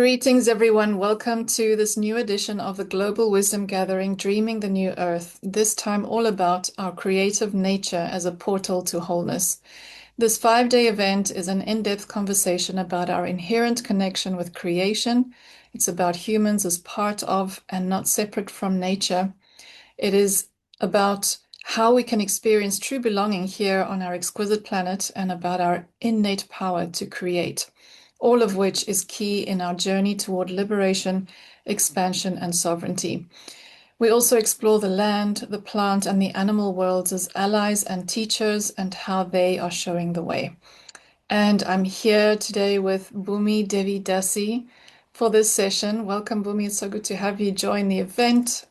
Greetings, everyone. Welcome to this new edition of the Global Wisdom Gathering, Dreaming the New Earth. This time all about our creative nature as a portal to wholeness. This 5-day event is an in-depth conversation about our inherent connection with creation. It's about humans as part of and not separate from nature. It is about how we can experience true belonging here on our exquisite planet and about our innate power to create, all of which is key in our journey toward liberation, expansion, and sovereignty. We also explore the land, the plant, and the animal worlds as allies and teachers and how they are showing the way. And I'm here today with Bhumi Devi Dasi for this session. Welcome, Bhumi. It's so good to have you join the event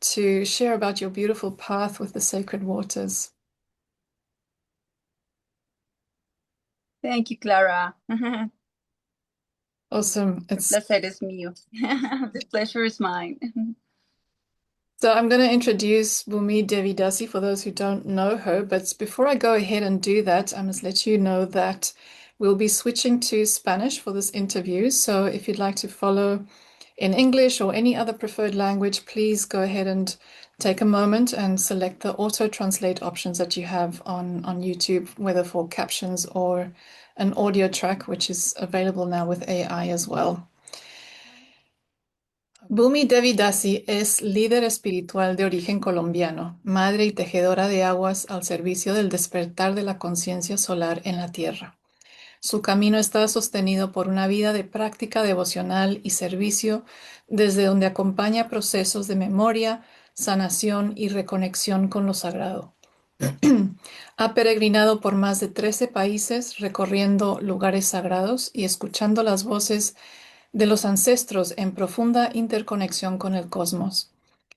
to share about your beautiful path with the sacred waters. Thank you, Clara. Awesome. El placer es mío. The pleasure is mine. So I'm going to introduce Bhumi Devi Dasi for those who don't know her, but before I go ahead and do that, I must let you know that we'll be switching to Spanish for this interview. So if you'd like to follow in English or any other preferred language, please go ahead and take a moment and select the auto-translate options that you have on YouTube, whether for captions or an audio track, which is available now with AI as well. Bhumi Devi Dasi es líder espiritual de origen colombiano, madre y tejedora de aguas al servicio del despertar de la conciencia solar en la Tierra. Su camino está sostenido por una vida de práctica devocional y servicio, desde donde acompaña procesos de memoria, sanación y reconexión con lo sagrado. Ha peregrinado por más de 13 países, recorriendo lugares sagrados y escuchando las voces de los ancestros en profunda interconexión con el cosmos.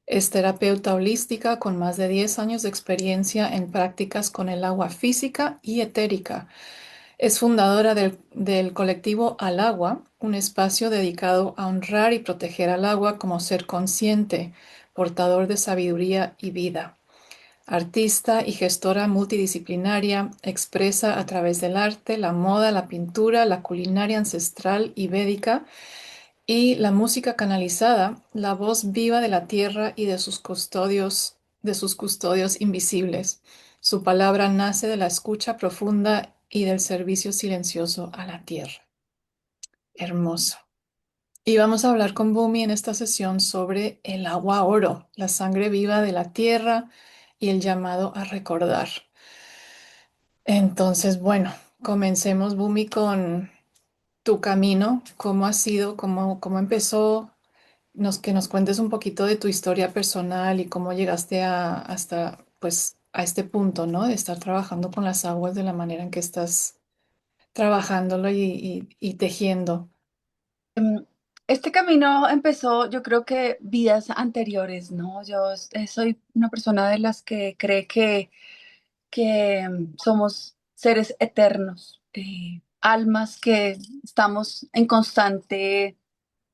Es terapeuta holística con más de 10 años de experiencia en prácticas con el agua física y etérica. Es fundadora del colectivo Al Agua, un espacio dedicado a honrar y proteger al agua como ser consciente, portador de sabiduría y vida. Artista y gestora multidisciplinaria, expresa a través del arte, la moda, la pintura, la culinaria ancestral y védica y la música canalizada, la voz viva de la tierra y de sus custodios invisibles. Su palabra nace de la escucha profunda y del servicio silencioso a la tierra. Hermoso. Y vamos a hablar con Bhumi en esta sesión sobre el agua oro, la sangre viva de la tierra y el llamado a recordar. Entonces, bueno, comencemos, Bhumi, con tu camino, cómo ha sido, cómo empezó, que nos cuentes un poquito de tu historia personal y cómo llegaste hasta, pues, a este punto, ¿no? De estar trabajando con las aguas de la manera en que estás trabajándolo y tejiendo. Este camino empezó, yo creo que vidas anteriores, ¿no? Yo soy una persona de las que cree que somos seres eternos, almas que estamos en constante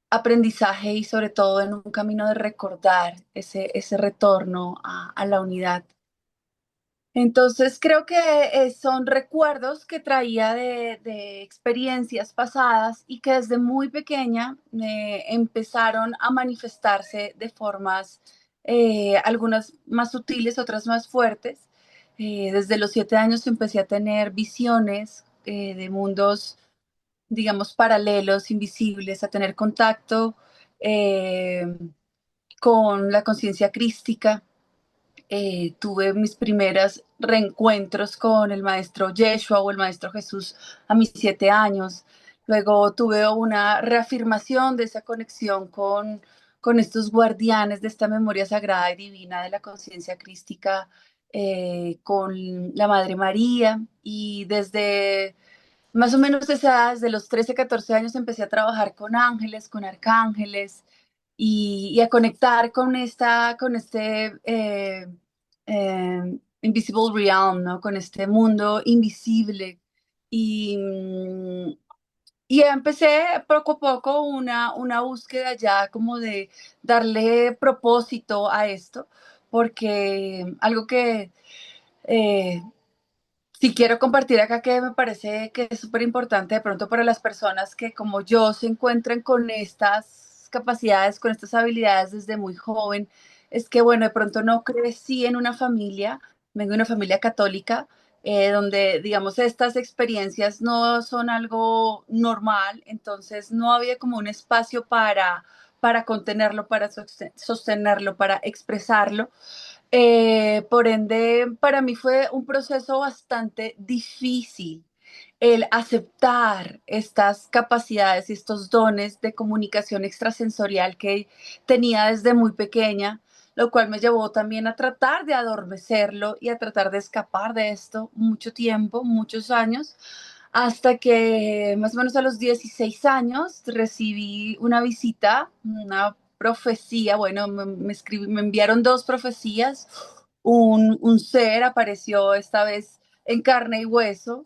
aprendizaje y sobre todo en un camino de recordar ese retorno a la unidad. Entonces creo que son recuerdos que traía de experiencias pasadas y que desde muy pequeña empezaron a manifestarse de formas, algunas más sutiles, otras más fuertes. Desde los 7 años empecé a tener visiones de mundos, digamos, paralelos, invisibles, a tener contacto eh, con la conciencia crística. Tuve mis primeros reencuentros con el maestro Yeshua o el maestro Jesús a mis 7 años. Luego tuve una reafirmación de esa conexión con estos guardianes de esta memoria sagrada y divina de la conciencia crística, con la Madre María. Y desde más o menos desde los 13, 14 años empecé a trabajar con ángeles, con arcángeles y a conectar con este invisible realm, ¿no? Con este mundo invisible. Y, y empecé poco a poco una búsqueda ya como de darle propósito a esto, porque algo que eh, Sí, quiero compartir acá que me parece que es súper importante de pronto para las personas que como yo se encuentran con estas capacidades, con estas habilidades desde muy joven, es que bueno, de pronto no crecí en una familia, vengo de una familia católica, donde digamos estas experiencias no son algo normal, entonces no había como un espacio para contenerlo, para sostenerlo, para expresarlo. Por ende, para mí fue un proceso bastante difícil el aceptar estas capacidades y estos dones de comunicación extrasensorial que tenía desde muy pequeña, lo cual me llevó también a tratar de adormecerlo y a tratar de escapar de esto mucho tiempo, muchos años, hasta que más o menos a los 16 años recibí una visita, una profecía, bueno, me enviaron dos profecías, un ser apareció esta vez en carne y hueso,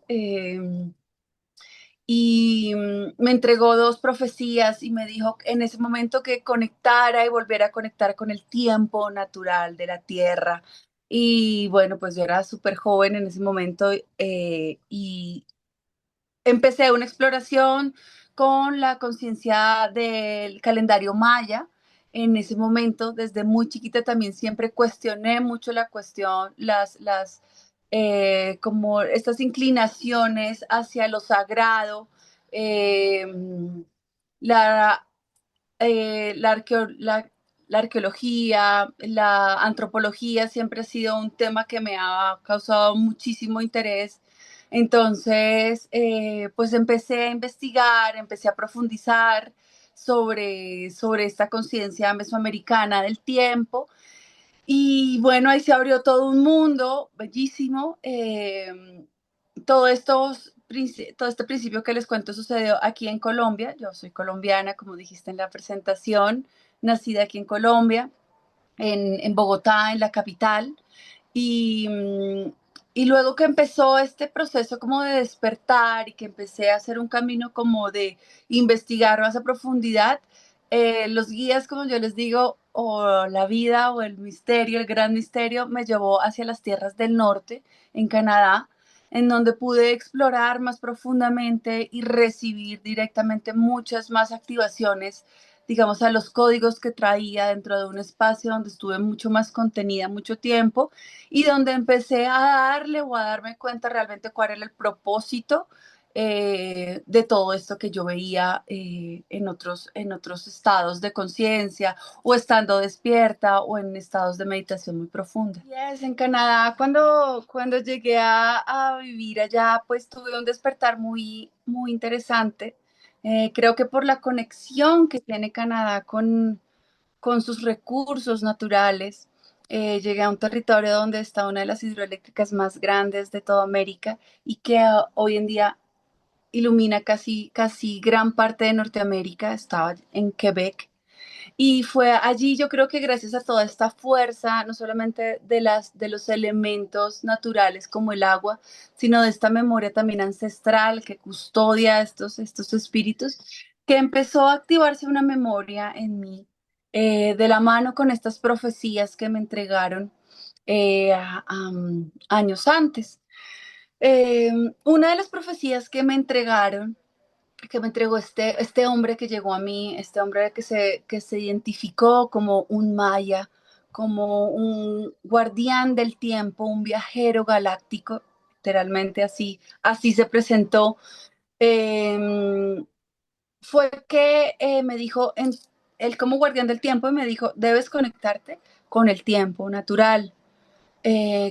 y me entregó dos profecías y me dijo en ese momento que conectara y volviera a conectar con el tiempo natural de la tierra. Y bueno, pues yo era súper joven en ese momento, y empecé una exploración con la conciencia del calendario maya. En ese momento, desde muy chiquita, también siempre cuestioné mucho la cuestión, como estas inclinaciones hacia lo sagrado, eh, la, la arqueología, la antropología siempre ha sido un tema que me ha causado muchísimo interés. Entonces, pues empecé a investigar, empecé a profundizar sobre esta conciencia mesoamericana del tiempo. Y bueno, ahí se abrió todo un mundo bellísimo. Todo esto, todo este principio que les cuento sucedió aquí en Colombia. Yo soy colombiana, como dijiste en la presentación, nacida aquí en Colombia, en Bogotá, en la capital. Y, y luego que empezó este proceso como de despertar y que empecé a hacer un camino como de investigar más a profundidad, los guías, como yo les digo, o la vida o el misterio, el gran misterio, me llevó hacia las tierras del norte, en Canadá, en donde pude explorar más profundamente y recibir directamente muchas más activaciones, digamos, a los códigos que traía dentro de un espacio donde estuve mucho más contenida mucho tiempo y donde empecé a darle o a darme cuenta realmente cuál era el propósito, de todo esto que yo veía, en otros estados de conciencia o estando despierta o en estados de meditación muy profunda. Yes, en Canadá, cuando llegué a vivir allá, pues tuve un despertar muy interesante. Creo que por la conexión que tiene Canadá con sus recursos naturales, llegué a un territorio donde está una de las hidroeléctricas más grandes de toda América y que hoy en día ilumina casi gran parte de Norteamérica. Estaba en Quebec. Y fue allí, yo creo que gracias a toda esta fuerza, no solamente de los elementos naturales como el agua, sino de esta memoria también ancestral que custodia estos espíritus, que empezó a activarse una memoria en mí, de la mano con estas profecías que me entregaron, años antes. Eh, una de las profecías que me entregó este hombre que llegó a mí, este hombre que se identificó como un maya, como un guardián del tiempo, un viajero galáctico, literalmente así se presentó. Eh, Fue que me dijo, él como guardián del tiempo, me dijo, debes conectarte con el tiempo natural,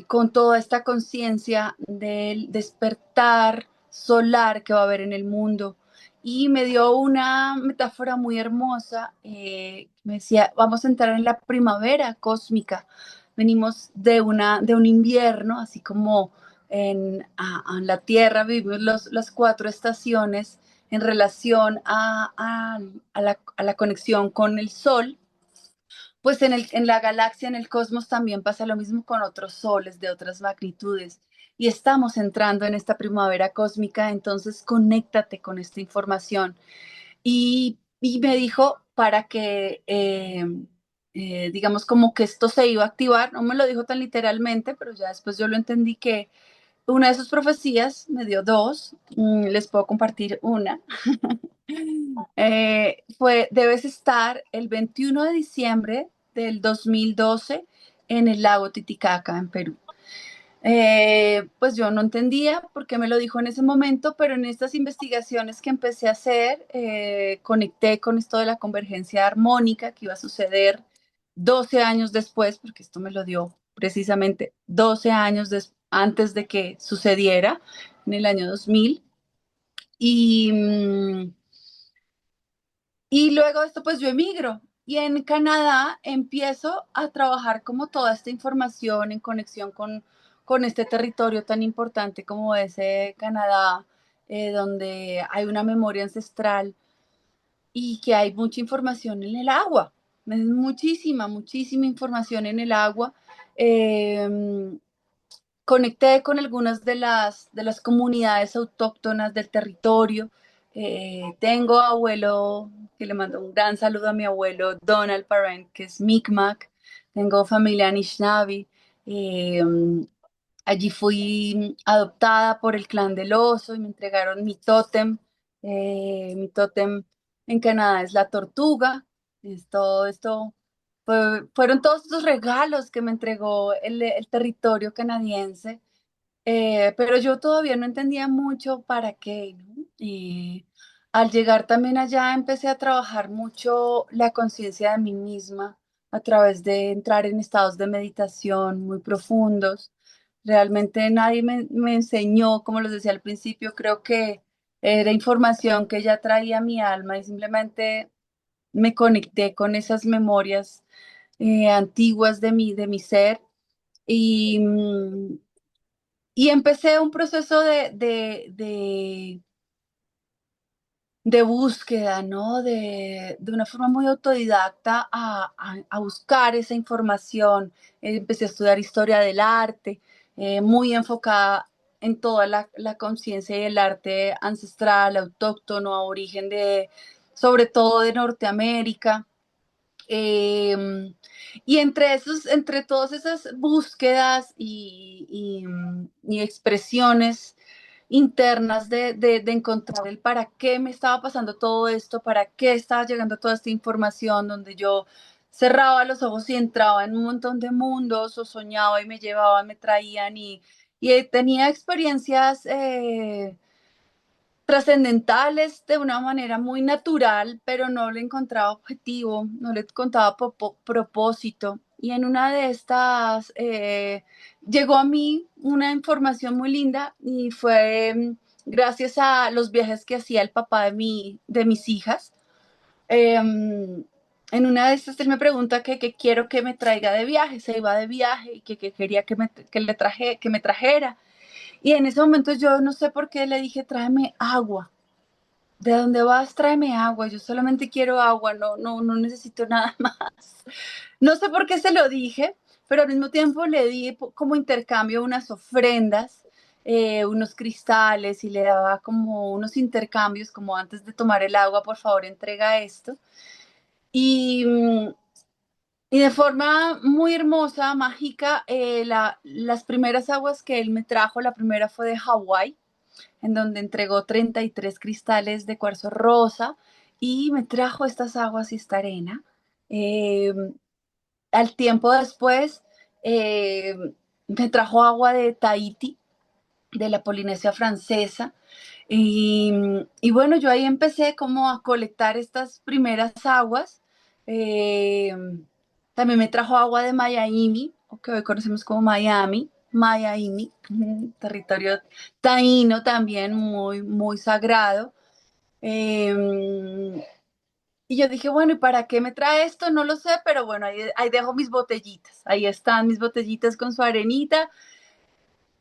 con toda esta conciencia del despertar solar que va a haber en el mundo. Y me dio una metáfora muy hermosa. Me decía, vamos a entrar en la primavera cósmica. Venimos de un invierno, así como en la Tierra vivimos las cuatro estaciones en relación a la conexión con el Sol. Pues en la galaxia, en el cosmos, también pasa lo mismo con otros soles de otras magnitudes. Y estamos entrando en esta primavera cósmica, entonces conéctate con esta información. Y me dijo para que, digamos, como que esto se iba a activar, no me lo dijo tan literalmente, pero ya después yo lo entendí que una de sus profecías me dio dos, les puedo compartir una. Debes estar el 21 de diciembre del 2012 en el lago Titicaca, en Perú. Pues yo no entendía por qué me lo dijo en ese momento, pero en estas investigaciones que empecé a hacer, conecté con esto de la convergencia armónica que iba a suceder 12 años después, porque esto me lo dio precisamente 12 años antes de que sucediera, en el año 2000. Y, y luego de esto, pues yo emigro. Y en Canadá empiezo a trabajar como toda esta información en conexión con este territorio tan importante como ese Canadá, donde hay una memoria ancestral y que hay mucha información en el agua. Muchísima, muchísima información en el agua. Eh, Conecté con algunas de las comunidades autóctonas del territorio. Tengo abuelo, que le mando un gran saludo a mi abuelo Donald Parent, que es Mi'kmaq. Tengo familia Anishinaabe. Eh, Allí fui adoptada por el clan del oso y me entregaron mi tótem. Mi tótem en Canadá es la tortuga. Esto fueron todos estos regalos que me entregó el territorio canadiense, pero yo todavía no entendía mucho para qué, ¿no? Y al llegar también allá empecé a trabajar mucho la conciencia de mí misma a través de entrar en estados de meditación muy profundos. Realmente nadie me enseñó, como les decía al principio, creo que era información que ya traía mi alma y simplemente me conecté con esas memorias antiguas de mi ser y, y empecé un proceso de búsqueda, ¿no? De una forma muy autodidacta a buscar esa información. Empecé a estudiar historia del arte, muy enfocada en toda la conciencia y el arte ancestral, autóctono, aborigen sobre todo de Norteamérica. Eh, y entre todas esas búsquedas y expresiones internas de encontrar el para qué me estaba pasando todo esto, para qué estaba llegando toda esta información, donde yo cerraba los ojos y entraba en un montón de mundos o soñaba y me llevaban, me traían y tenía experiencias trascendentales de una manera muy natural, pero no le encontraba objetivo, no le encontraba propósito. Y en una de estas llegó a mí una información muy linda y fue gracias a los viajes que hacía el papá de mis hijas. En una de estas él me pregunta qué quiero que me traiga de viaje, se iba de viaje y que quería que me trajera. Y en ese momento yo no sé por qué le dije, tráeme agua. ¿De dónde vas? Tráeme agua. Yo solamente quiero agua, no necesito nada más. No sé por qué se lo dije, pero al mismo tiempo le di como intercambio unas ofrendas, unos cristales y le daba como unos intercambios, como antes de tomar el agua, por favor, entrega esto. Y, y de forma muy hermosa, mágica, las primeras aguas que él me trajo, la primera fue de Hawái, en donde entregó 33 cristales de cuarzo rosa y me trajo estas aguas y esta arena. Eh, Al tiempo después, eh, me trajo agua de Tahití, de la Polinesia Francesa. Y, y bueno, yo ahí empecé como a colectar estas primeras aguas. Eh, También me trajo agua de Miami, o que hoy conocemos como Miami, territorio taíno también muy, muy sagrado. Eh, y yo dije, bueno, ¿y para qué me trae esto? No lo sé, pero bueno, ahí dejo mis botellitas. Ahí están mis botellitas con su arenita.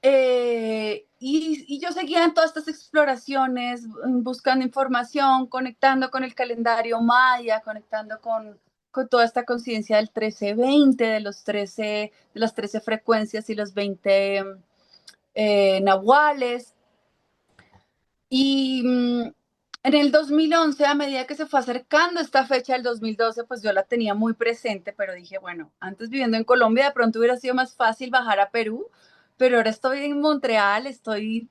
Y yo seguía en todas estas exploraciones, buscando información, conectando con el calendario maya, conectando con toda esta conciencia del 1320, de las 13 frecuencias y los 20 nahuales. Y en el 2011, a medida que se fue acercando esta fecha del 2012, pues yo la tenía muy presente, pero dije, bueno, antes viviendo en Colombia, de pronto hubiera sido más fácil bajar a Perú, pero ahora estoy en Montreal, estoy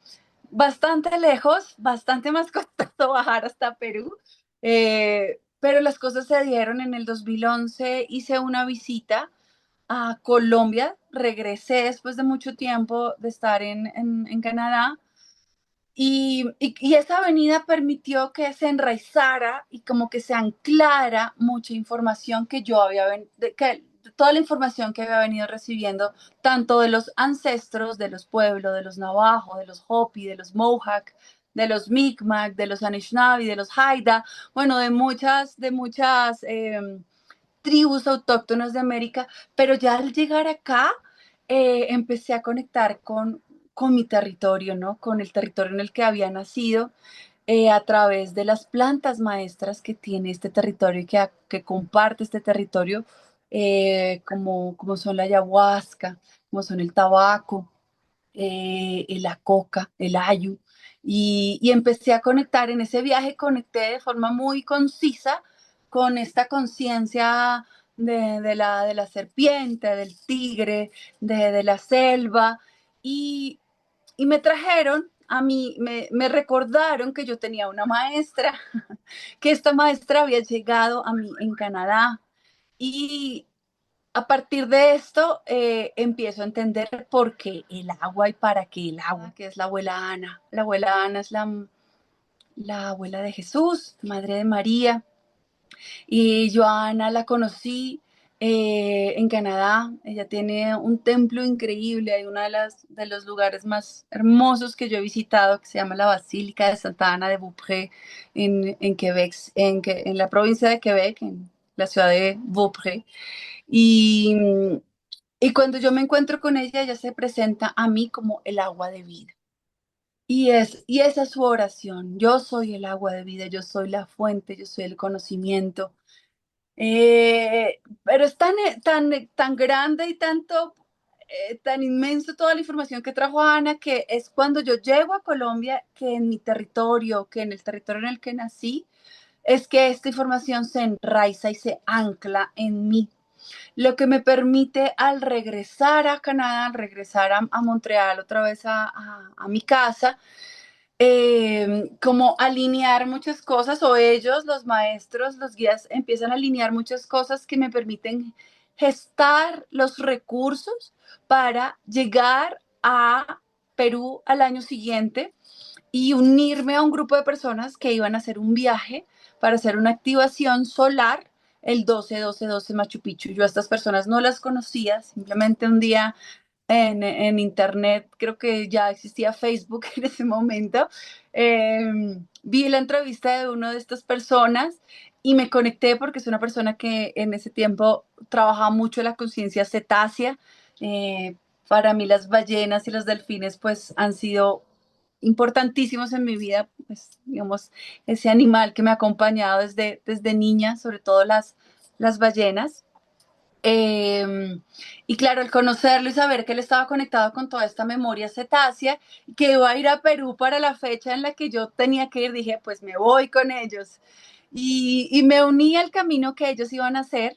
bastante lejos, bastante más costoso bajar hasta Perú, pero las cosas se dieron en el 2011, hice una visita a Colombia, regresé después de mucho tiempo de estar en Canadá y esa avenida permitió que se enraizara y como que se anclara mucha información que yo había, que toda la información que había venido recibiendo, tanto de los ancestros, de los pueblos, de los Navajo, de los Hopi, de los Mohawk, de los Mi'kmaq, de los Anishinaabe, de los Haida, bueno, de muchas tribus autóctonas de América, pero ya al llegar acá empecé a conectar con mi territorio, ¿no? Con el territorio en el que había nacido, a través de las plantas maestras que tiene este territorio y que comparte este territorio, como son la ayahuasca, como son el tabaco, la coca, el ayu, y empecé a conectar, en ese viaje conecté de forma muy concisa con esta conciencia de la serpiente, del tigre, de la selva, y, y me trajeron a mí, me recordaron que yo tenía una maestra, que esta maestra había llegado a mí en Canadá, y a partir de esto empiezo a entender por qué el agua y para qué el agua, que es la abuela Ana. La abuela Ana es la abuela de Jesús, madre de María. Y yo a Ana la conocí en Canadá. Ella tiene un templo increíble. Hay uno de los lugares más hermosos que yo he visitado, que se llama la Basílica de Santa Ana de Beaupré en Quebec, en la provincia de Quebec, en la ciudad de Beaupré. Y, y cuando yo me encuentro con ella, ella se presenta a mí como el agua de vida. Y esa es su oración. Yo soy el agua de vida, yo soy la fuente, yo soy el conocimiento. Pero es tan grande y tan inmenso toda la información que trajo Ana, que es cuando yo llego a Colombia, que en mi territorio, que en el territorio en el que nací, es que esta información se enraiza y se ancla en mí, lo que me permite al regresar a Canadá, al regresar a Montreal otra vez a mi casa, como alinear muchas cosas, o ellos, los maestros, los guías, empiezan a alinear muchas cosas que me permiten gestar los recursos para llegar a Perú al año siguiente y unirme a un grupo de personas que iban a hacer un viaje para hacer una activación solar el 12-12-12 Machu Picchu. Yo a estas personas no las conocía, simplemente un día en internet, creo que ya existía Facebook en ese momento, vi la entrevista de una de estas personas y me conecté porque es una persona que en ese tiempo trabajaba mucho la conciencia cetácea. Eh, para mí las ballenas y los delfines pues han sido importantísimos en mi vida, pues digamos, ese animal que me ha acompañado desde niña, sobre todo las ballenas. Y claro, el conocerlo y saber que él estaba conectado con toda esta memoria cetácea, que iba a ir a Perú para la fecha en la que yo tenía que ir, dije, pues me voy con ellos. Y me uní al camino que ellos iban a hacer,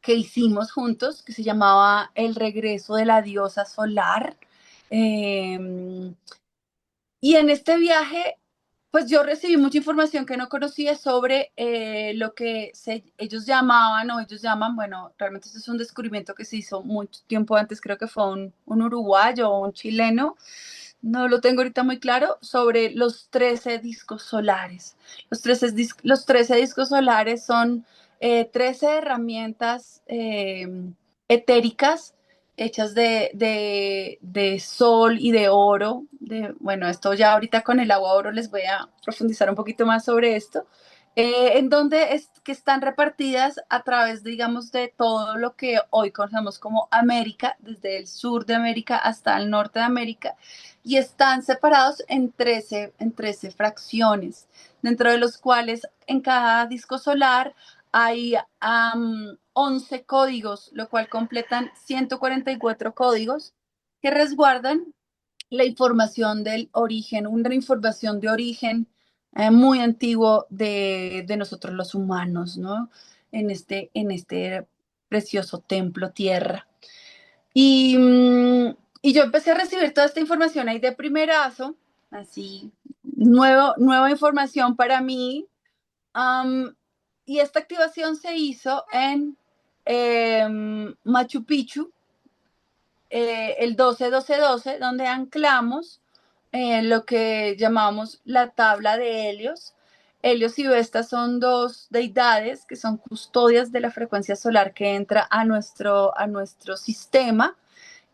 que hicimos juntos, que se llamaba El regreso de la diosa solar. Eh, y en este viaje, pues yo recibí mucha información que no conocía sobre lo que ellos llamaban o ellos llaman, bueno, realmente esto es un descubrimiento que se hizo mucho tiempo antes, creo que fue un uruguayo o un chileno, no lo tengo ahorita muy claro, sobre los 13 discos solares. Los 13 discos solares son 13 herramientas etéricas hechas de sol y de oro. Bueno, esto ya ahorita con el agua oro les voy a profundizar un poquito más sobre esto. En donde es que están repartidas a través, digamos, de todo lo que hoy conocemos como América, desde el sur de América hasta el norte de América, y están separados en trece fracciones, dentro de los cuales en cada disco solar hay 11 códigos, lo cual completan 144 códigos que resguardan la información del origen, una información de origen muy antiguo de nosotros los humanos, ¿no? En este precioso templo tierra. Y Y yo empecé a recibir toda esta información ahí de primerazo, así, nueva información para mí. Um, y esta activación se hizo en Machu Picchu, el 12-12-12, donde anclamos lo que llamamos la tabla de Helios. Helios y Vesta son dos deidades que son custodias de la frecuencia solar que entra a nuestro sistema,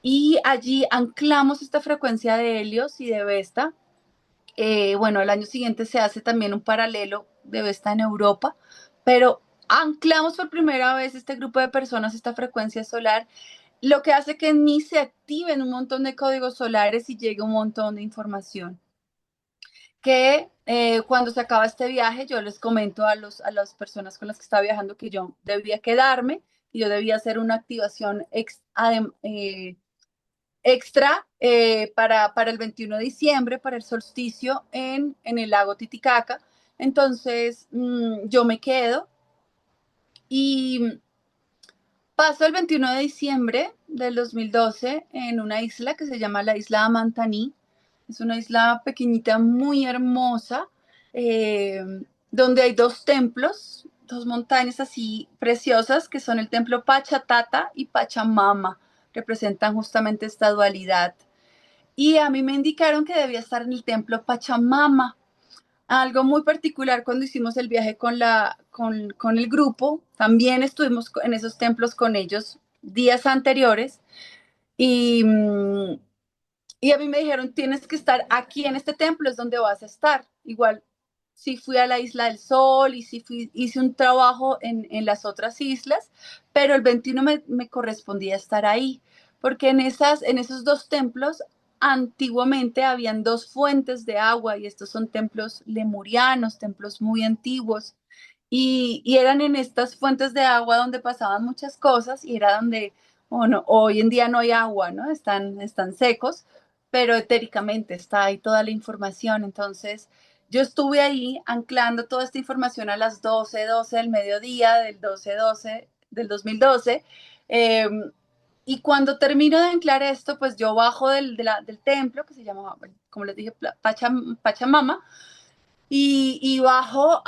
y allí anclamos esta frecuencia de Helios y de Vesta. Bueno, el año siguiente se hace también un paralelo de Vesta en Europa, pero anclamos por primera vez este grupo de personas, esta frecuencia solar, lo que hace que en mí se activen un montón de códigos solares y llegue un montón de información. Que cuando se acaba este viaje, yo les comento a las personas con las que estaba viajando que yo debía quedarme y yo debía hacer una activación extra para el 21 de diciembre, para el solsticio en el lago Titicaca. Entonces, yo me quedo y paso el 21 de diciembre del 2012 en una isla que se llama la isla Amantaní. Es una isla pequeñita, muy hermosa, eh, donde hay dos templos, dos montañas así preciosas, que son el templo Pachatata y Pachamama. Representan justamente esta dualidad. Y a mí me indicaron que debía estar en el templo Pachamama. Algo muy particular cuando hicimos el viaje con el grupo, también estuvimos en esos templos con ellos días anteriores y, y a mí me dijeron, tienes que estar aquí en este templo, es donde vas a estar. Igual, sí fui a la Isla del Sol y hice un trabajo en las otras islas, pero el 21 me correspondía estar ahí, porque en esos dos templos antiguamente habían dos fuentes de agua y estos son templos lemurianos, templos muy antiguos. Y eran en estas fuentes de agua donde pasaban muchas cosas y era donde, bueno, hoy en día no hay agua, ¿no? Están secos, pero etéricamente está ahí toda la información. Entonces, yo estuve ahí anclando toda esta información a las 12:12 del mediodía del 12:12 del 2012. Eh, y cuando termino de anclar esto, pues yo bajo del templo, que se llama, como les dije, Pachamama, y bajo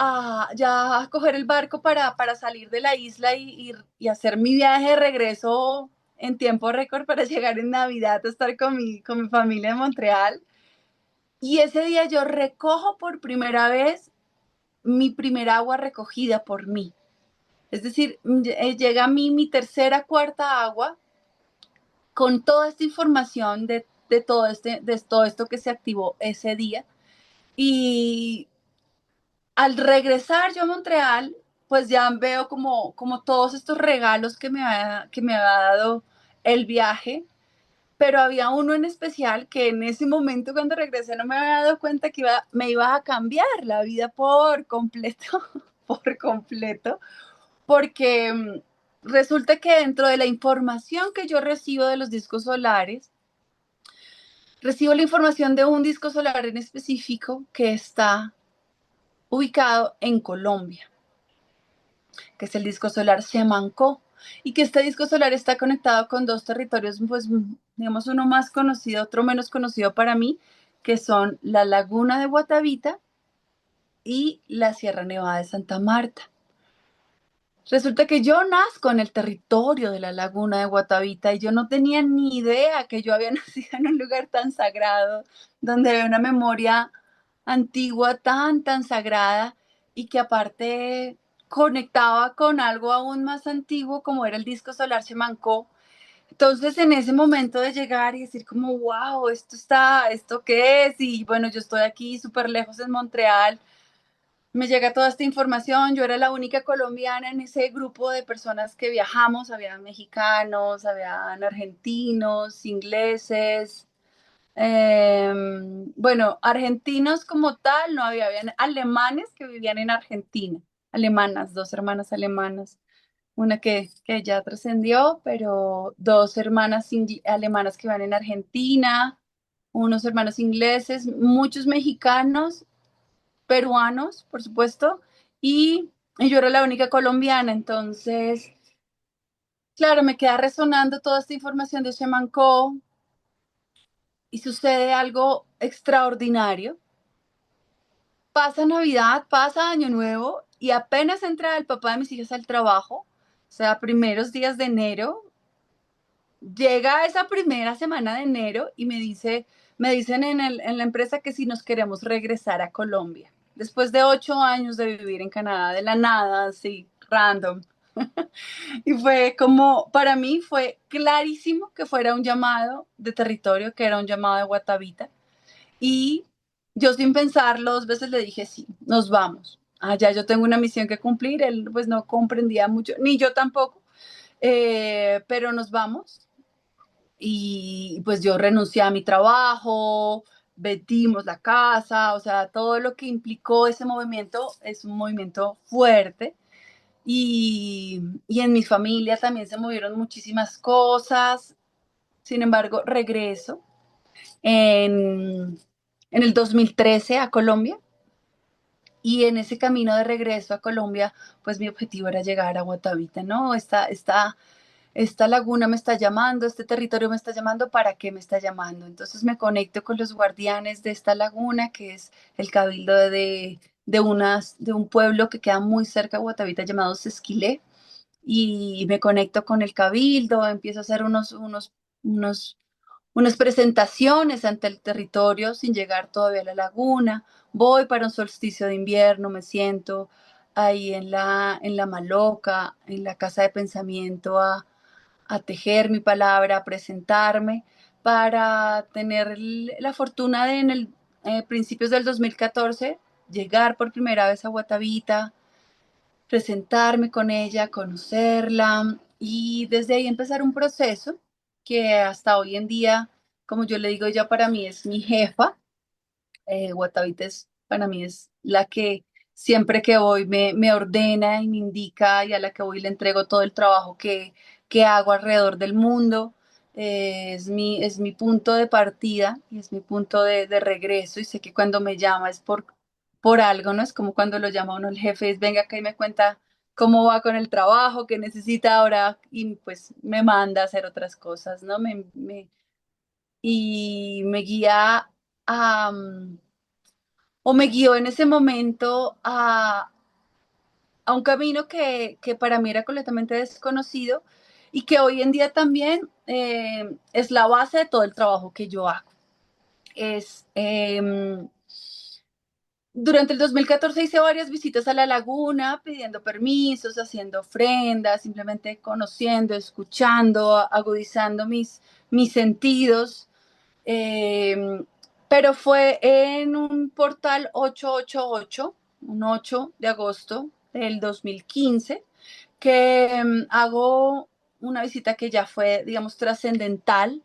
ya a coger el barco para salir de la isla y hacer mi viaje de regreso en tiempo récord para llegar en Navidad a estar con mi familia en Montreal. Y ese día yo recojo por primera vez mi primer agua recogida por mí. Es decir, llega a mí mi tercera, cuarta agua con toda esta información de todo esto que se activó ese día. Y al regresar yo a Montreal, pues ya veo como todos estos regalos que me había dado el viaje, pero había uno en especial que en ese momento cuando regresé no me había dado cuenta que me iba a cambiar la vida por completo, por completo, porque resulta que dentro de la información que yo recibo de los discos solares, recibo la información de un disco solar en específico que está ubicado en Colombia, que es el disco solar Semancó, y que este disco solar está conectado con dos territorios, pues, digamos, uno más conocido, otro menos conocido para mí, que son la Laguna de Guatavita y la Sierra Nevada de Santa Marta. Resulta que yo nazco en el territorio de la Laguna de Guatavita y yo no tenía ni idea que yo había nacido en un lugar tan sagrado, donde había una memoria antigua tan sagrada y que aparte conectaba con algo aún más antiguo como era el disco solar Chemancó. Entonces en ese momento de llegar y decir como, wow, ¿esto qué es? Y bueno, yo estoy aquí súper lejos en Montreal, me llega toda esta información. Yo era la única colombiana en ese grupo de personas que viajamos. Habían mexicanos, habían argentinos, ingleses. Bueno, argentinos como tal no había, habían alemanes que vivían en Argentina, alemanas, dos hermanas alemanas, una que ya trascendió, pero dos hermanas alemanas que van en Argentina, unos hermanos ingleses, muchos mexicanos, peruanos, por supuesto, y yo era la única colombiana. Entonces, claro, me queda resonando toda esta información de Shemanco, y sucede algo extraordinario. Pasa Navidad, pasa Año Nuevo y apenas entra el papá de mis hijas al trabajo, o sea, primeros días de enero, llega esa primera semana de enero y me dicen en la empresa que si nos queremos regresar a Colombia. Después de 8 años de vivir en Canadá, de la nada, así, random. Y fue como, para mí fue clarísimo que fuera un llamado de territorio, que era un llamado de Guatavita. Y yo sin pensarlo 2 veces le dije, sí, nos vamos. Allá yo tengo una misión que cumplir, él pues no comprendía mucho, ni yo tampoco, pero nos vamos. Y pues yo renuncié a mi trabajo, vendimos la casa, o sea, todo lo que implicó ese movimiento es un movimiento fuerte. Y en mi familia también se movieron muchísimas cosas. Sin embargo, regreso en el 2013 a Colombia y en ese camino de regreso a Colombia, pues mi objetivo era llegar a Guatavita, ¿no? Esta laguna me está llamando, este territorio me está llamando, ¿para qué me está llamando? Entonces me conecto con los guardianes de esta laguna, que es el cabildo de un pueblo que queda muy cerca de Guatavita llamado Sesquilé, y me conecto con el cabildo, empiezo a hacer unos unas presentaciones ante el territorio sin llegar todavía a la laguna. Voy para un solsticio de invierno, me siento ahí en la maloca, en la casa de pensamiento a tejer mi palabra, a presentarme para tener la fortuna de en el principios del 2014 llegar por primera vez a Guatavita, presentarme con ella, conocerla y desde ahí empezar un proceso que hasta hoy en día, como yo le digo, ella para mí es mi jefa. Guatavita para mí es la que siempre que voy me ordena y me indica y a la que voy le entrego todo el trabajo que hago alrededor del mundo. Es mi punto de partida y es mi punto de regreso y sé que cuando me llama es por algo, ¿no? Es como cuando lo llama uno el jefe, es venga acá y me cuenta cómo va con el trabajo, qué necesita ahora y pues me manda a hacer otras cosas, ¿no? Y me guía a, o me guió en ese momento a un camino que para mí era completamente desconocido y que hoy en día también es la base de todo el trabajo que yo hago. Es, durante el 2014 hice varias visitas a la laguna, pidiendo permisos, haciendo ofrendas, simplemente conociendo, escuchando, agudizando mis sentidos. Eh, pero fue en un portal 888, un 8 de agosto del 2015, que hago una visita que ya fue, digamos, trascendental,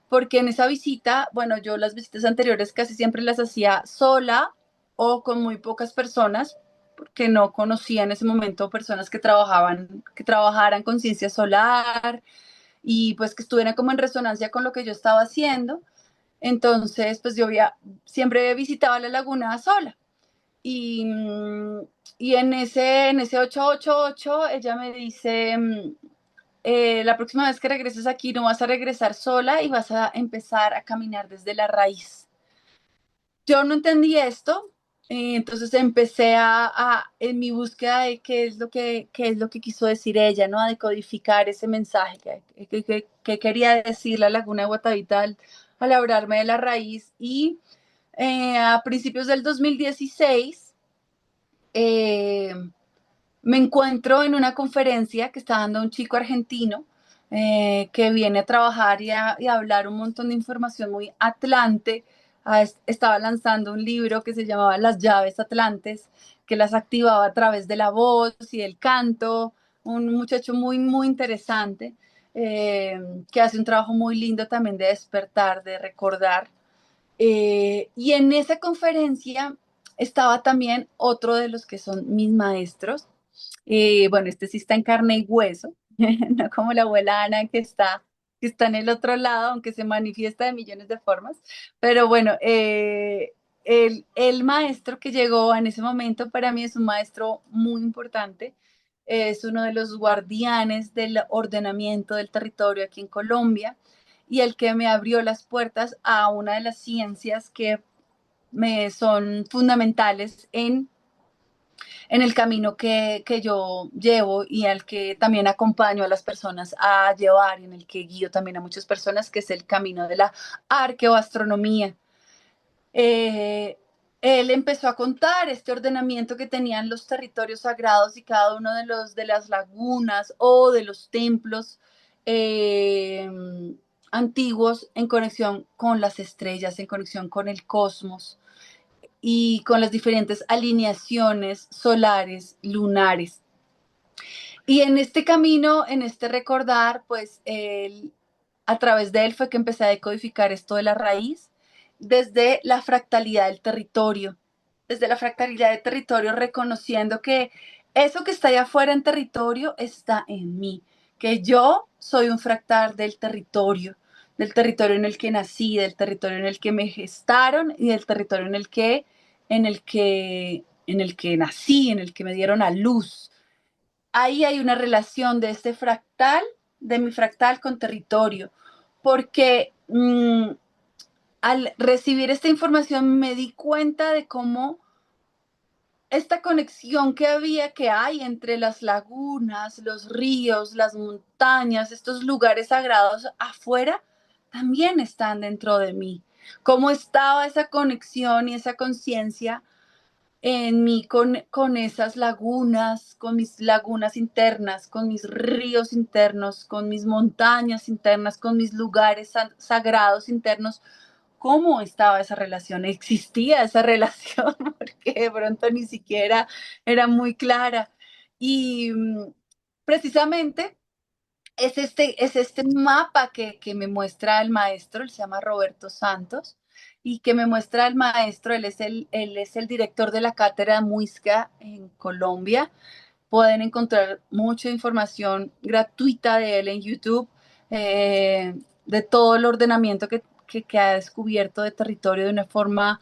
porque en esa visita, bueno, yo las visitas anteriores casi siempre las hacía sola o con muy pocas personas, porque no conocía en ese momento personas que trabajaran con ciencia solar y pues que estuvieran como en resonancia con lo que yo estaba haciendo. Entonces, pues siempre visitaba la laguna sola. Y, y en ese 888 ella me dice, la próxima vez que regreses aquí no vas a regresar sola y vas a empezar a caminar desde la raíz. Yo no entendí esto, entonces empecé en mi búsqueda de qué es lo que quiso decir ella, ¿no? A decodificar ese mensaje que quería decir la Laguna de Guatavita al hablarme de la raíz. Y a principios del 2016 eh, me encuentro en una conferencia que está dando un chico argentino que viene a trabajar y a hablar un montón de información muy atlante. Estaba lanzando un libro que se llamaba Las llaves atlantes, que las activaba a través de la voz y el canto. Un muchacho muy, muy interesante que hace un trabajo muy lindo también de despertar, de recordar. Y en esa conferencia estaba también otro de los que son mis maestros. Bueno, este sí está en carne y hueso, no como la abuela Ana que está en el otro lado, aunque se manifiesta de millones de formas. Pero bueno, el maestro que llegó en ese momento para mí es un maestro muy importante. Es uno de los guardianes del ordenamiento del territorio aquí en Colombia y el que me abrió las puertas a una de las ciencias que me son fundamentales en el camino que yo llevo y al que también acompaño a las personas a llevar y en el que guío también a muchas personas, que es el camino de la arqueoastronomía. Eh, Él empezó a contar este ordenamiento que tenían los territorios sagrados y cada uno de las lagunas o de los templos eh, antiguos en conexión con las estrellas, en conexión con el cosmos y con las diferentes alineaciones solares, lunares. Y en este camino, en este recordar, pues a través de él fue que empecé a decodificar esto de la raíz desde la fractalidad del territorio, desde la fractalidad del territorio, reconociendo que eso que está allá afuera en territorio está en mí, que yo soy un fractal del territorio en el que nací, del territorio en el que me gestaron y del territorio en el que nací, en el que me dieron a luz. Ahí hay una relación de este fractal, de mi fractal con territorio, porque al recibir esta información me di cuenta de cómo esta conexión que hay entre las lagunas, los ríos, las montañas, estos lugares sagrados afuera, también están dentro de mí. Cómo estaba esa conexión y esa conciencia en mí con esas lagunas, con mis lagunas internas, con mis ríos internos, con mis montañas internas, con mis lugares sagrados internos. ¿Cómo estaba esa relación? ¿Existía esa relación? Porque de pronto ni siquiera era muy clara. Y precisamente es este mapa que me muestra el maestro, él se llama Roberto Santos, y que me muestra el maestro, él es el director de la cátedra Muisca en Colombia. Pueden encontrar mucha información gratuita de él en YouTube, de todo el ordenamiento que ha descubierto de territorio de una forma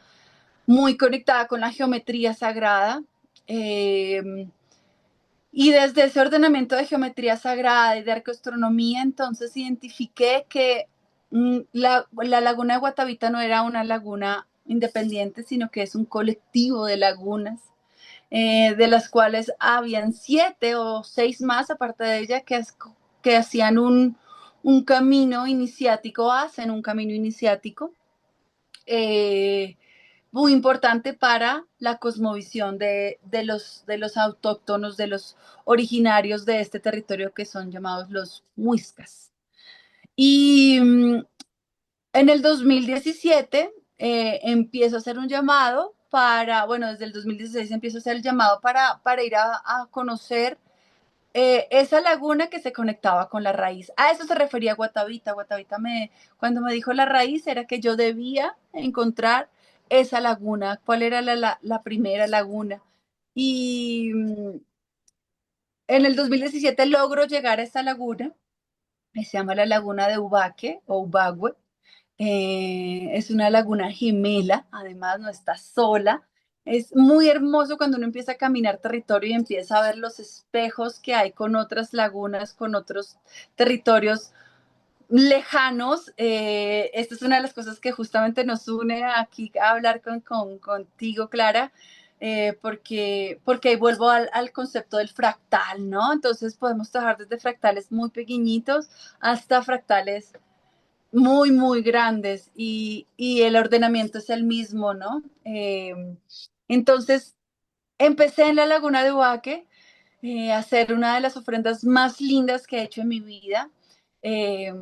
muy conectada con la geometría sagrada. Y desde ese ordenamiento de geometría sagrada y de arqueoastronomía, entonces identifiqué que la laguna de Guatavita no era una laguna independiente, sino que es un colectivo de lagunas, de las cuales habían 7 o 6 más, aparte de ella, que hacían un camino iniciático, hacen un camino iniciático. Eh, Muy importante para la cosmovisión de los autóctonos, de los originarios de este territorio que son llamados los muiscas. Y en el 2017 empiezo a hacer un llamado para, bueno, desde el 2016 empiezo a hacer el llamado para ir a conocer esa laguna que se conectaba con la raíz. A eso se refería Guatavita. Cuando me dijo la raíz era que yo debía encontrar esa laguna, cuál era la primera laguna. Y en el 2017 logro llegar a esa laguna, que se llama la laguna de Ubaque o Ubagüe. Es una laguna gemela, además no está sola. Es muy hermoso cuando uno empieza a caminar territorio y empieza a ver los espejos que hay con otras lagunas, con otros territorios lejanos. Esta es una de las cosas que justamente nos une aquí a hablar contigo, Clara, porque ahí vuelvo al concepto del fractal, ¿no? Entonces podemos trabajar desde fractales muy pequeñitos hasta fractales muy, muy grandes y el ordenamiento es el mismo, ¿no? Entonces, empecé en la Laguna de Huaque a hacer una de las ofrendas más lindas que he hecho en mi vida. Eh,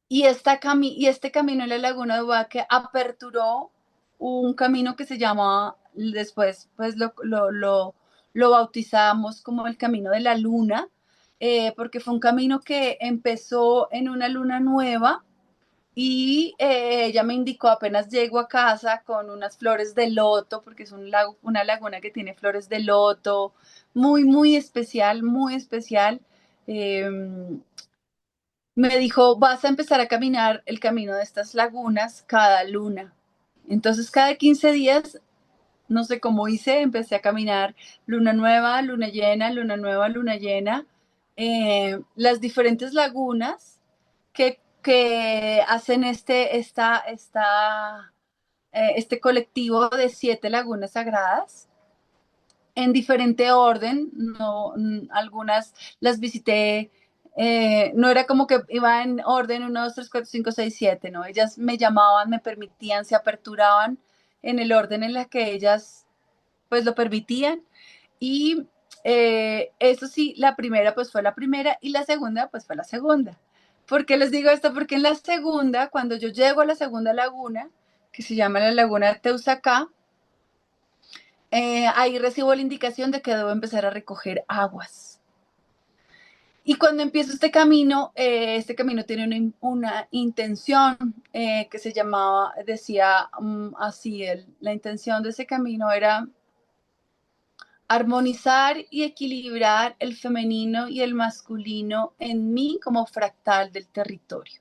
y este camino en la Laguna de Huaque aperturó un camino que se llama, después pues lo bautizamos como el Camino de la Luna, porque fue un camino que empezó en una luna nueva y ella me indicó apenas llego a casa con unas flores de loto, porque es un lago, una laguna que tiene flores de loto, muy, muy especial, muy especial. Eh, Me dijo, vas a empezar a caminar el camino de estas lagunas cada luna. Entonces, cada 15 días, no sé cómo hice, empecé a caminar luna nueva, luna llena, luna nueva, luna llena, las diferentes lagunas que que hacen este colectivo de 7 lagunas sagradas en diferente orden. No, algunas las visité, no era como que iba en orden 1, 2, 3, 4, 5, 6, 7, no, ellas me llamaban, me permitían, se aperturaban en el orden en la que ellas pues lo permitían. Y eso sí, la primera pues fue la primera y la segunda pues fue la segunda. ¿Por qué les digo esto? Porque en la segunda, cuando yo llego a la segunda laguna, que se llama la laguna de Teusacá, ahí recibo la indicación de que debo empezar a recoger aguas. Y cuando empiezo este camino tiene una intención que se llamaba, decía así, la intención de ese camino era armonizar y equilibrar el femenino y el masculino en mí como fractal del territorio.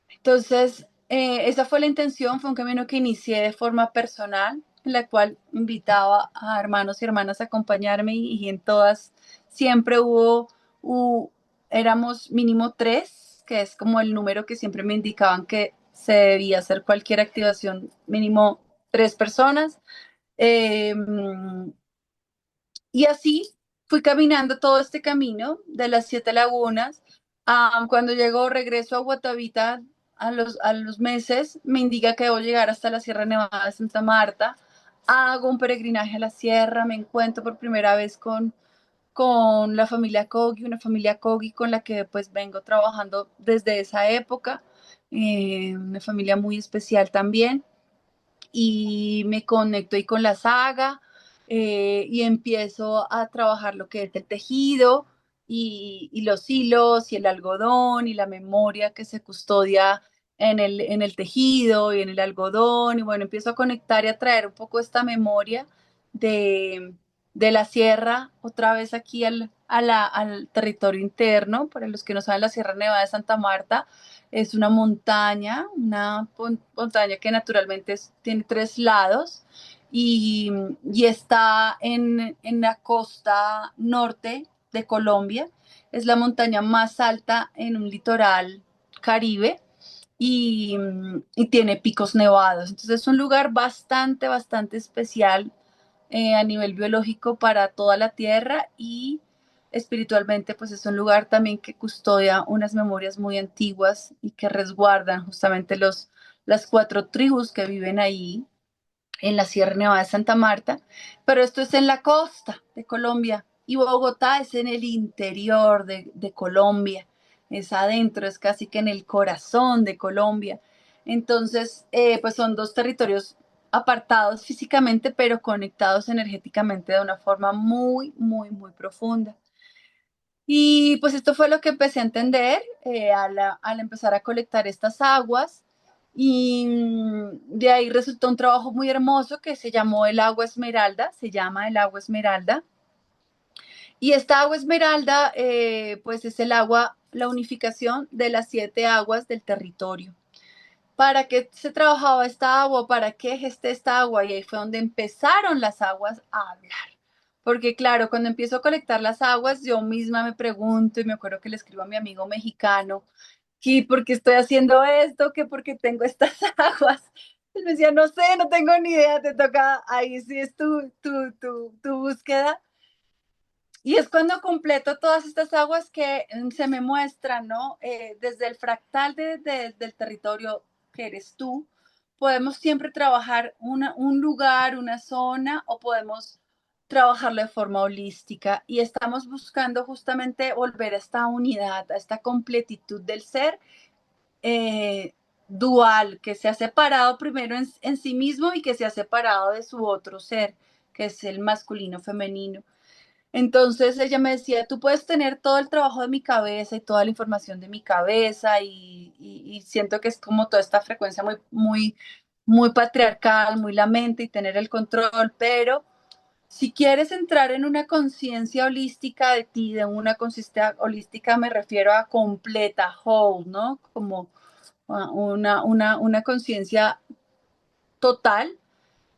Entonces, esa fue la intención, fue un camino que inicié de forma personal, en la cual invitaba a hermanos y hermanas a acompañarme y en todas siempre éramos mínimo 3, que es como el número que siempre me indicaban que se debía hacer cualquier activación, mínimo 3 personas. Eh, y así fui caminando todo este camino de las 7 lagunas. Cuando llego, regreso a Guatavita a los meses, me indica que debo llegar hasta la Sierra Nevada de Santa Marta. Hago un peregrinaje a la sierra, me encuentro por primera vez con la familia Kogi, una familia Kogi con la que pues vengo trabajando desde esa época, una familia muy especial también, y me conecto ahí con la saga, y empiezo a trabajar lo que es el tejido y los hilos y el algodón y la memoria que se custodia en el tejido y en el algodón. Y bueno, empiezo a conectar y a traer un poco esta memoria de, de la sierra otra vez aquí al territorio interno. Para los que no saben, la Sierra Nevada de Santa Marta es una montaña que naturalmente tiene 3 lados y está en la costa norte de Colombia. Es la montaña más alta en un litoral caribe y tiene picos nevados. Entonces es un lugar bastante, bastante especial a nivel biológico para toda la tierra, y espiritualmente pues es un lugar también que custodia unas memorias muy antiguas y que resguardan justamente las 4 tribus que viven ahí en la Sierra Nevada de Santa Marta. Pero esto es en la costa de Colombia y Bogotá es en el interior de Colombia, es adentro, es casi que en el corazón de Colombia. Entonces, pues son 2 territorios apartados físicamente, pero conectados energéticamente de una forma muy, muy, muy profunda. Y pues esto fue lo que empecé a entender al empezar a colectar estas aguas. Y de ahí resultó un trabajo muy hermoso que se llamó el agua esmeralda, se llama el agua esmeralda. Y esta agua esmeralda, pues es el agua, la unificación de las 7 aguas del territorio. ¿Para qué se trabajaba esta agua? ¿Para qué gesté esta agua? Y ahí fue donde empezaron las aguas a hablar. Porque claro, cuando empiezo a colectar las aguas, yo misma me pregunto y me acuerdo que le escribo a mi amigo mexicano, que por qué estoy haciendo esto, que por qué tengo estas aguas. Él me decía, no sé, no tengo ni idea, te toca, ahí sí es tu búsqueda. Y es cuando completo todas estas aguas que se me muestran, ¿no? Desde el fractal del territorio que eres tú, podemos siempre trabajar un lugar, una zona, o podemos trabajarlo de forma holística. Y estamos buscando justamente volver a esta unidad, a esta completitud del ser dual, que se ha separado primero en sí mismo y que se ha separado de su otro ser, que es el masculino femenino. Entonces ella me decía, tú puedes tener todo el trabajo de mi cabeza y toda la información de mi cabeza y siento que es como toda esta frecuencia muy, muy, muy patriarcal, muy la mente y tener el control, pero si quieres entrar en una conciencia holística de ti, de una conciencia holística me refiero a completa, whole, ¿no? Como una conciencia total,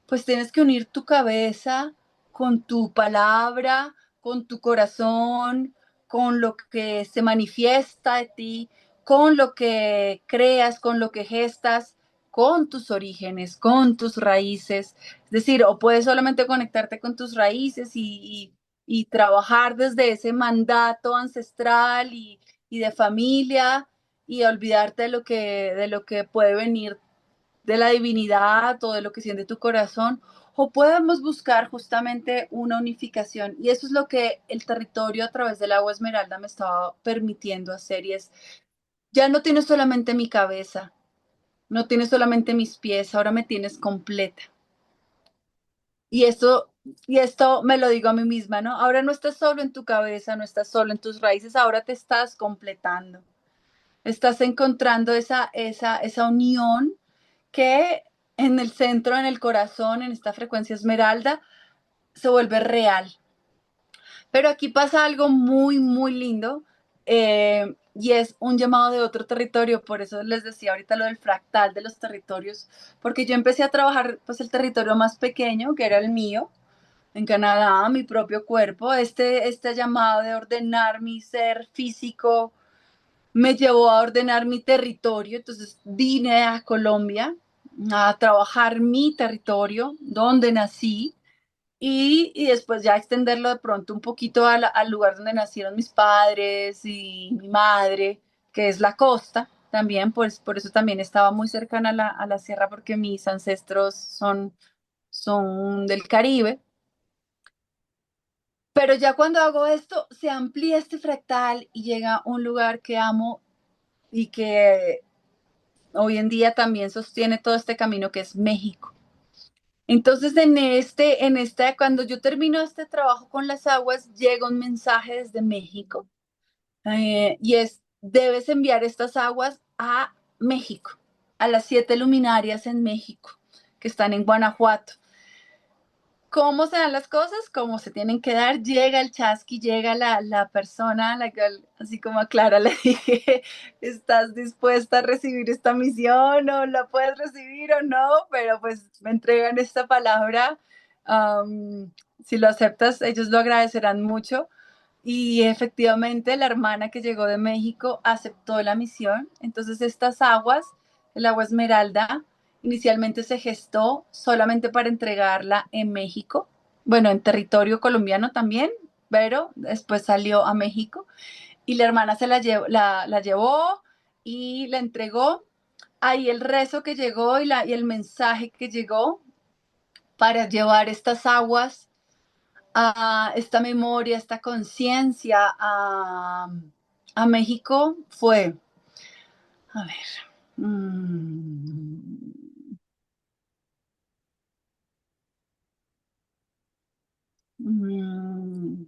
pues tienes que unir tu cabeza con tu palabra, con tu corazón, con lo que se manifiesta de ti, con lo que creas, con lo que gestas, con tus orígenes, con tus raíces. Es decir, o puedes solamente conectarte con tus raíces y trabajar desde ese mandato ancestral y de familia y olvidarte de lo que puede venir de la divinidad o de lo que siente tu corazón, o podemos buscar justamente una unificación. Y eso es lo que el territorio a través del agua esmeralda me estaba permitiendo hacer. Y es, ya no tienes solamente mi cabeza, no tienes solamente mis pies, ahora me tienes completa. Y esto me lo digo a mí misma, ¿no? Ahora no estás solo en tu cabeza, no estás solo en tus raíces, ahora te estás completando. Estás encontrando esa unión que en el centro, en el corazón, en esta frecuencia esmeralda, se vuelve real. Pero aquí pasa algo muy, muy lindo y es un llamado de otro territorio. Por eso les decía ahorita lo del fractal de los territorios, porque yo empecé a trabajar pues el territorio más pequeño, que era el mío, en Canadá, mi propio cuerpo. Este llamado de ordenar mi ser físico me llevó a ordenar mi territorio. Entonces vine a Colombia a trabajar mi territorio, donde nací, y después ya extenderlo de pronto un poquito al lugar donde nacieron mis padres y mi madre, que es la costa también, pues por eso también estaba muy cercana a la sierra, porque mis ancestros son del Caribe. Pero ya cuando hago esto, se amplía este fractal y llega a un lugar que amo y que hoy en día también sostiene todo este camino, que es México. Entonces, cuando yo termino este trabajo con las aguas, llega un mensaje desde México y es, debes enviar estas aguas a México, a las 7 luminarias en México, que están en Guanajuato. ¿Cómo se dan las cosas? Como se tienen que dar, llega el chasqui, llega la persona, así como a Clara le dije, ¿estás dispuesta a recibir esta misión o la puedes recibir o no? Pero pues me entregan esta palabra, si lo aceptas, ellos lo agradecerán mucho. Y efectivamente la hermana que llegó de México aceptó la misión. Entonces estas aguas, el agua esmeralda, inicialmente se gestó solamente para entregarla en México, bueno, en territorio colombiano también, pero después salió a México y la hermana la llevó y la entregó. Ahí el rezo que llegó y el mensaje que llegó para llevar estas aguas a esta memoria, esta conciencia a México fue, a ver, mm, mm,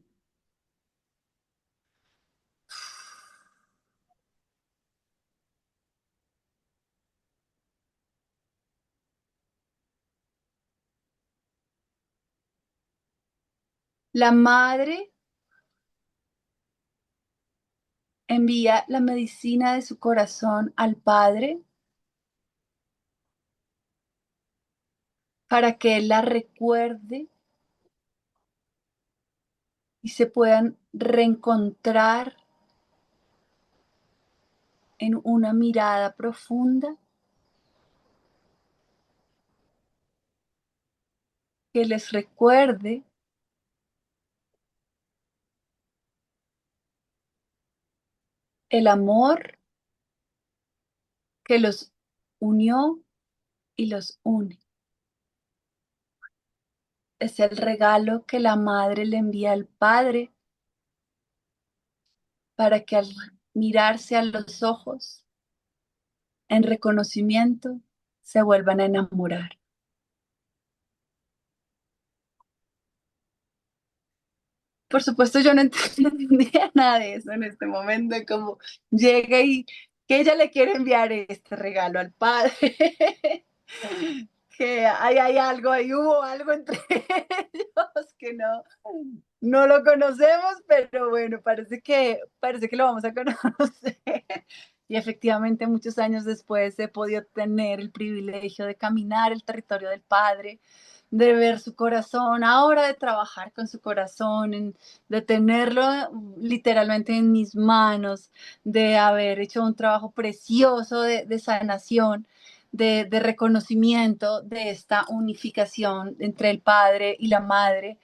la madre envía la medicina de su corazón al padre para que él la recuerde y se puedan reencontrar en una mirada profunda que les recuerde el amor que los unió y los une. Es el regalo que la madre le envía al padre para que al mirarse a los ojos en reconocimiento se vuelvan a enamorar. Por supuesto, yo no entendía nada de eso en este momento, como llega y que ella le quiere enviar este regalo al padre, que hay algo, ahí hubo algo entre ellos que no lo conocemos, pero bueno, parece que lo vamos a conocer. Y efectivamente, muchos años después he podido tener el privilegio de caminar el territorio del padre, de ver su corazón, ahora de trabajar con su corazón, de tenerlo literalmente en mis manos, de haber hecho un trabajo precioso de sanación, de reconocimiento de esta unificación entre el padre y la madre,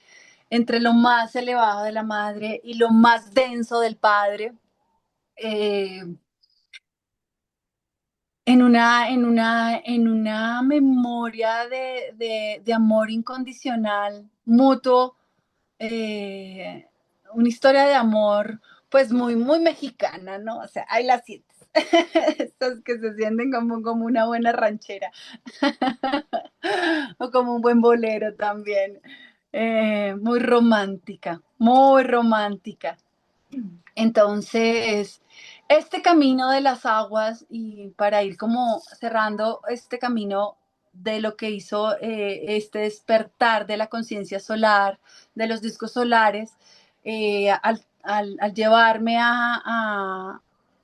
entre lo más elevado de la madre y lo más denso del padre. Eh, en una memoria de amor incondicional, mutuo, eh, una historia de amor, pues muy, muy mexicana, ¿no? O sea, ahí la sientes. Estas que se sienten como una buena ranchera o como un buen bolero también. Muy romántica, muy romántica. Entonces, este camino de las aguas y para ir como cerrando este camino de lo que hizo este despertar de la conciencia solar, de los discos solares, al llevarme a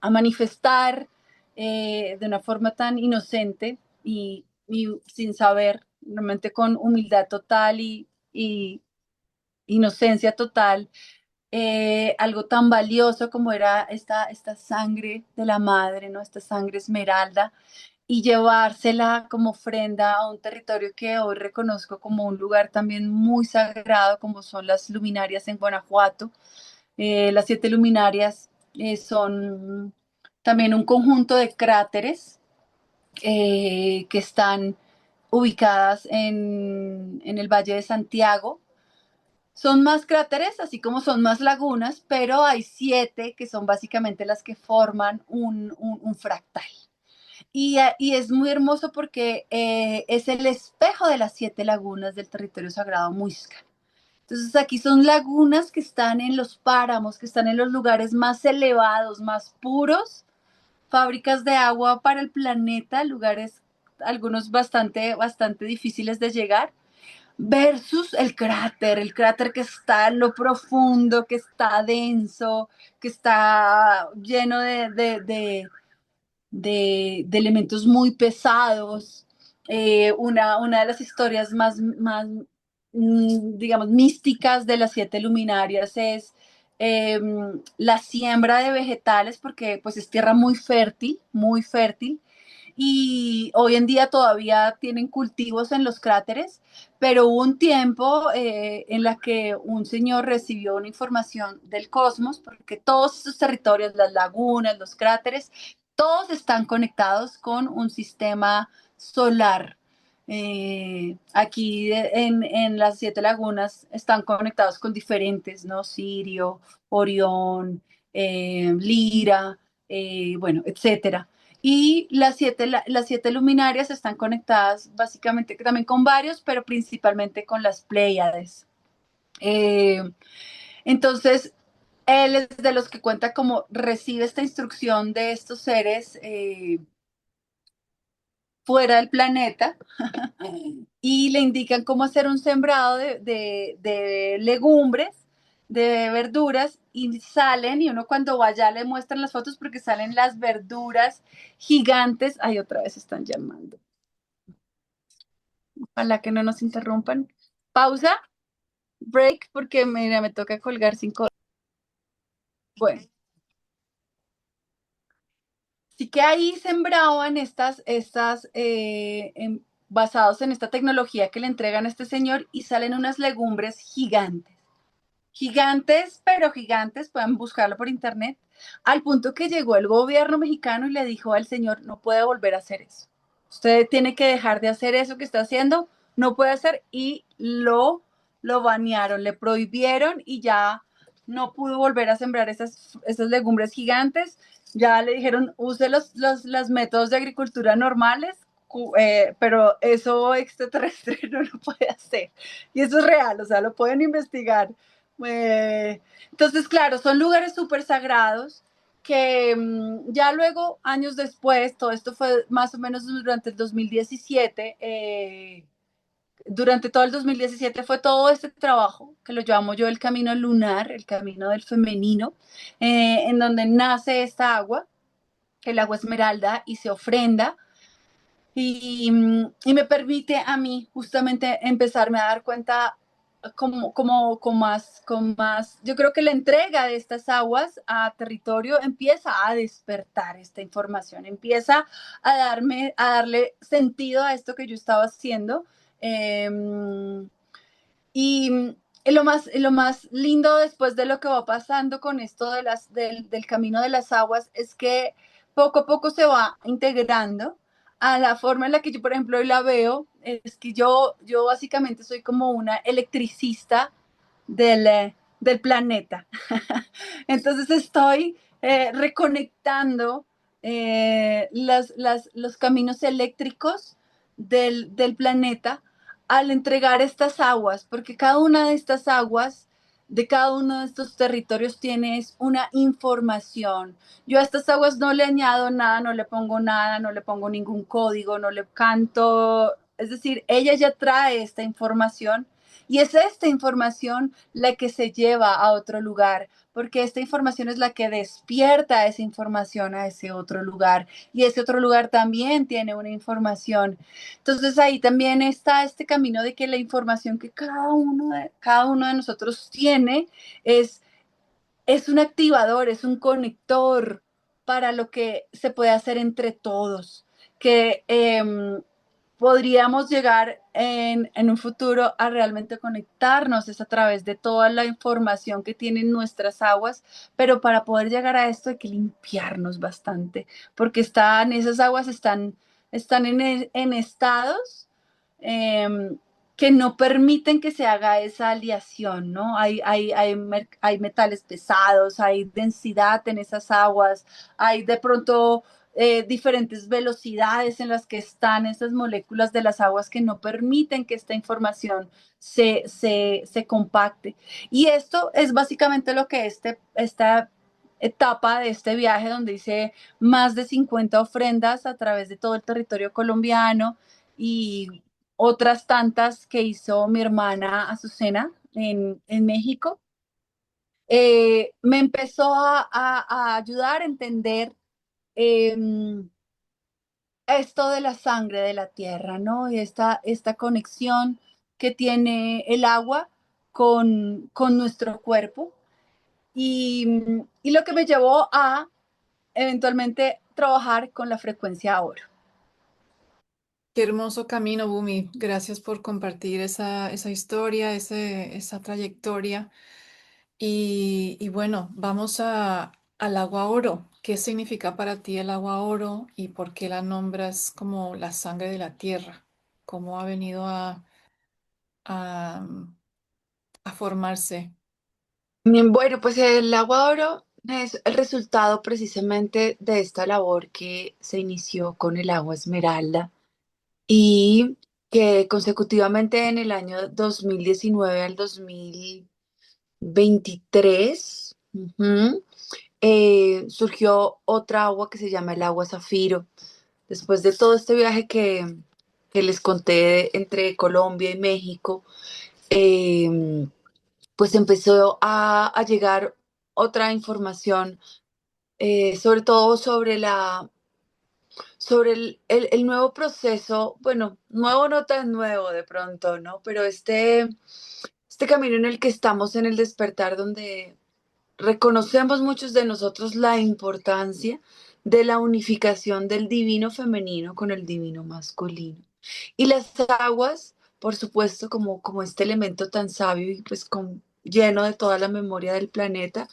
manifestar de una forma tan inocente y sin saber, realmente con humildad total y inocencia total, algo tan valioso como era esta sangre de la madre, ¿no? Esta sangre esmeralda, y llevársela como ofrenda a un territorio que hoy reconozco como un lugar también muy sagrado, como son las luminarias en Guanajuato. Las 7 luminarias son también un conjunto de cráteres que están ubicadas en el Valle de Santiago. Son más cráteres, así como son más lagunas, pero hay 7 que son básicamente las que forman un fractal. Y es muy hermoso porque es el espejo de las 7 lagunas del territorio sagrado Muisca. Entonces aquí son lagunas que están en los páramos, que están en los lugares más elevados, más puros, fábricas de agua para el planeta, lugares algunos bastante, bastante difíciles de llegar, versus el cráter que está en lo profundo, que está denso, que está lleno de elementos muy pesados. Una de las historias más, digamos, místicas de las 7 luminarias es la siembra de vegetales, porque pues es tierra muy fértil, y hoy en día todavía tienen cultivos en los cráteres, pero hubo un tiempo en la que un señor recibió una información del cosmos, porque todos estos territorios, las lagunas, los cráteres, todos están conectados con un sistema solar. Aquí en las 7 lagunas están conectados con diferentes, ¿no? Sirio, Orión, Lira, bueno, etcétera. Y las 7 luminarias están conectadas básicamente también con varios, pero principalmente con las Pléyades. Eh, entonces, él es de los que cuenta cómo recibe esta instrucción de estos seres fuera del planeta y le indican cómo hacer un sembrado de legumbres, de verduras, y salen, y uno cuando vaya le muestran las fotos porque salen las verduras gigantes. Ay, otra vez están llamando. Ojalá que no nos interrumpan. Pausa, break, porque mira, me toca colgar 5. Bueno, sí que ahí sembraban basados en esta tecnología que le entregan a este señor, y salen unas legumbres gigantes. Gigantes, pero gigantes, pueden buscarlo por internet, al punto que llegó el gobierno mexicano y le dijo al señor: no puede volver a hacer eso. Usted tiene que dejar de hacer eso que está haciendo, no puede hacer, y lo banearon, le prohibieron, y ya no pudo volver a sembrar esas legumbres gigantes. Ya le dijeron: use los métodos de agricultura normales, pero eso extraterrestre no lo puede hacer. Y eso es real, o sea, lo pueden investigar. Entonces, claro, son lugares súper sagrados que ya luego, años después, todo esto fue más o menos durante el 2017, durante todo el 2017 fue todo este trabajo que lo llamo yo el camino lunar, el camino del femenino, en donde nace esta agua, el agua esmeralda, y se ofrenda y me permite a mí justamente empezarme a dar cuenta yo creo que la entrega de estas aguas a territorio empieza a despertar esta información, empieza a darle sentido a esto que yo estaba haciendo. Eh, y lo más lindo después de lo que va pasando con esto del camino de las aguas es que poco a poco se va integrando a la forma en la que yo, por ejemplo, hoy la veo, es que yo básicamente soy como una electricista del planeta. Entonces estoy reconectando los caminos eléctricos del planeta al entregar estas aguas, porque cada una de estas aguas de cada uno de estos territorios tiene una información. Yo a estas aguas no le añado nada, no le pongo ningún código, no le canto. Es decir, ella ya trae esta información y es esta información la que se lleva a otro lugar, porque esta información es la que despierta esa información a ese otro lugar y ese otro lugar también tiene una información. Entonces ahí también está este camino de que la información que cada uno de nosotros tiene es, es un activador, es un conector para lo que se puede hacer entre todos, que podríamos llegar un futuro a realmente conectarnos es a través de toda la información que tienen nuestras aguas, pero para poder llegar a esto hay que limpiarnos bastante, porque esas aguas están en estados eh, que no permiten que se haga esa aleación, ¿no? Hay metales pesados, hay densidad en esas aguas, hay de pronto diferentes velocidades en las que están esas moléculas de las aguas que no permiten que esta información se compacte. Y esto es básicamente lo que esta etapa de este viaje, donde hice más de 50 ofrendas a través de todo el territorio colombiano y otras tantas que hizo mi hermana Azucena en México, me empezó a ayudar a entender eh, esto de la sangre de la tierra, ¿no? Y esta conexión que tiene el agua con nuestro cuerpo. Y lo que me llevó a eventualmente trabajar con la frecuencia oro. Qué hermoso camino, Bumi. Gracias por compartir esa historia, esa trayectoria. Y bueno, vamos al agua oro. ¿Qué significa para ti el agua oro y por qué la nombras como la sangre de la tierra? ¿Cómo ha venido a, a formarse? Bien, bueno, pues el agua oro es el resultado precisamente de esta labor que se inició con el agua esmeralda y que consecutivamente en el año 2019 al 2023 surgió otra agua que se llama el agua zafiro. Después de todo este viaje que les conté entre Colombia y México, eh, pues empezó a llegar otra información, sobre todo sobre el nuevo proceso, bueno, nuevo no tan nuevo de pronto, ¿no? Pero este camino en el que estamos en el despertar, donde reconocemos muchos de nosotros la importancia de la unificación del divino femenino con el divino masculino. Y las aguas, por supuesto, como este elemento tan sabio y pues lleno de toda la memoria del planeta,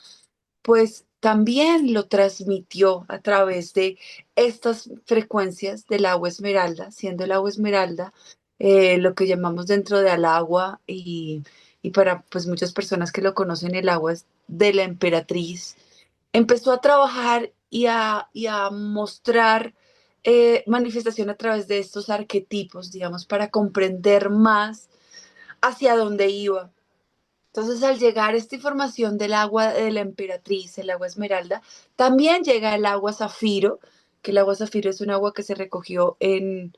pues también lo transmitió a través de estas frecuencias del agua esmeralda, siendo el agua esmeralda lo que llamamos dentro del agua y para pues muchas personas que lo conocen el agua es de la emperatriz. Empezó a trabajar y a mostrar manifestación a través de estos arquetipos, digamos, para comprender más hacia dónde iba. Entonces, al llegar esta información del agua de la emperatriz, el agua esmeralda, también llega el agua zafiro, que el agua zafiro es un agua que se recogió entre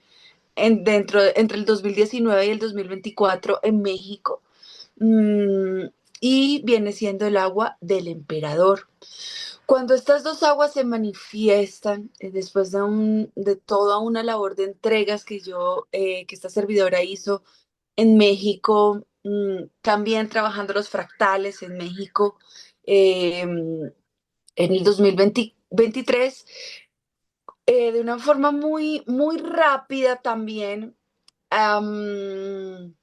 el 2019 y el 2024 en México. Mm, y viene siendo el agua del emperador. Cuando estas dos aguas se manifiestan, después de toda una labor de entregas que esta servidora hizo en México, también trabajando los fractales en México, en el 2023, de una forma muy, muy rápida también, um,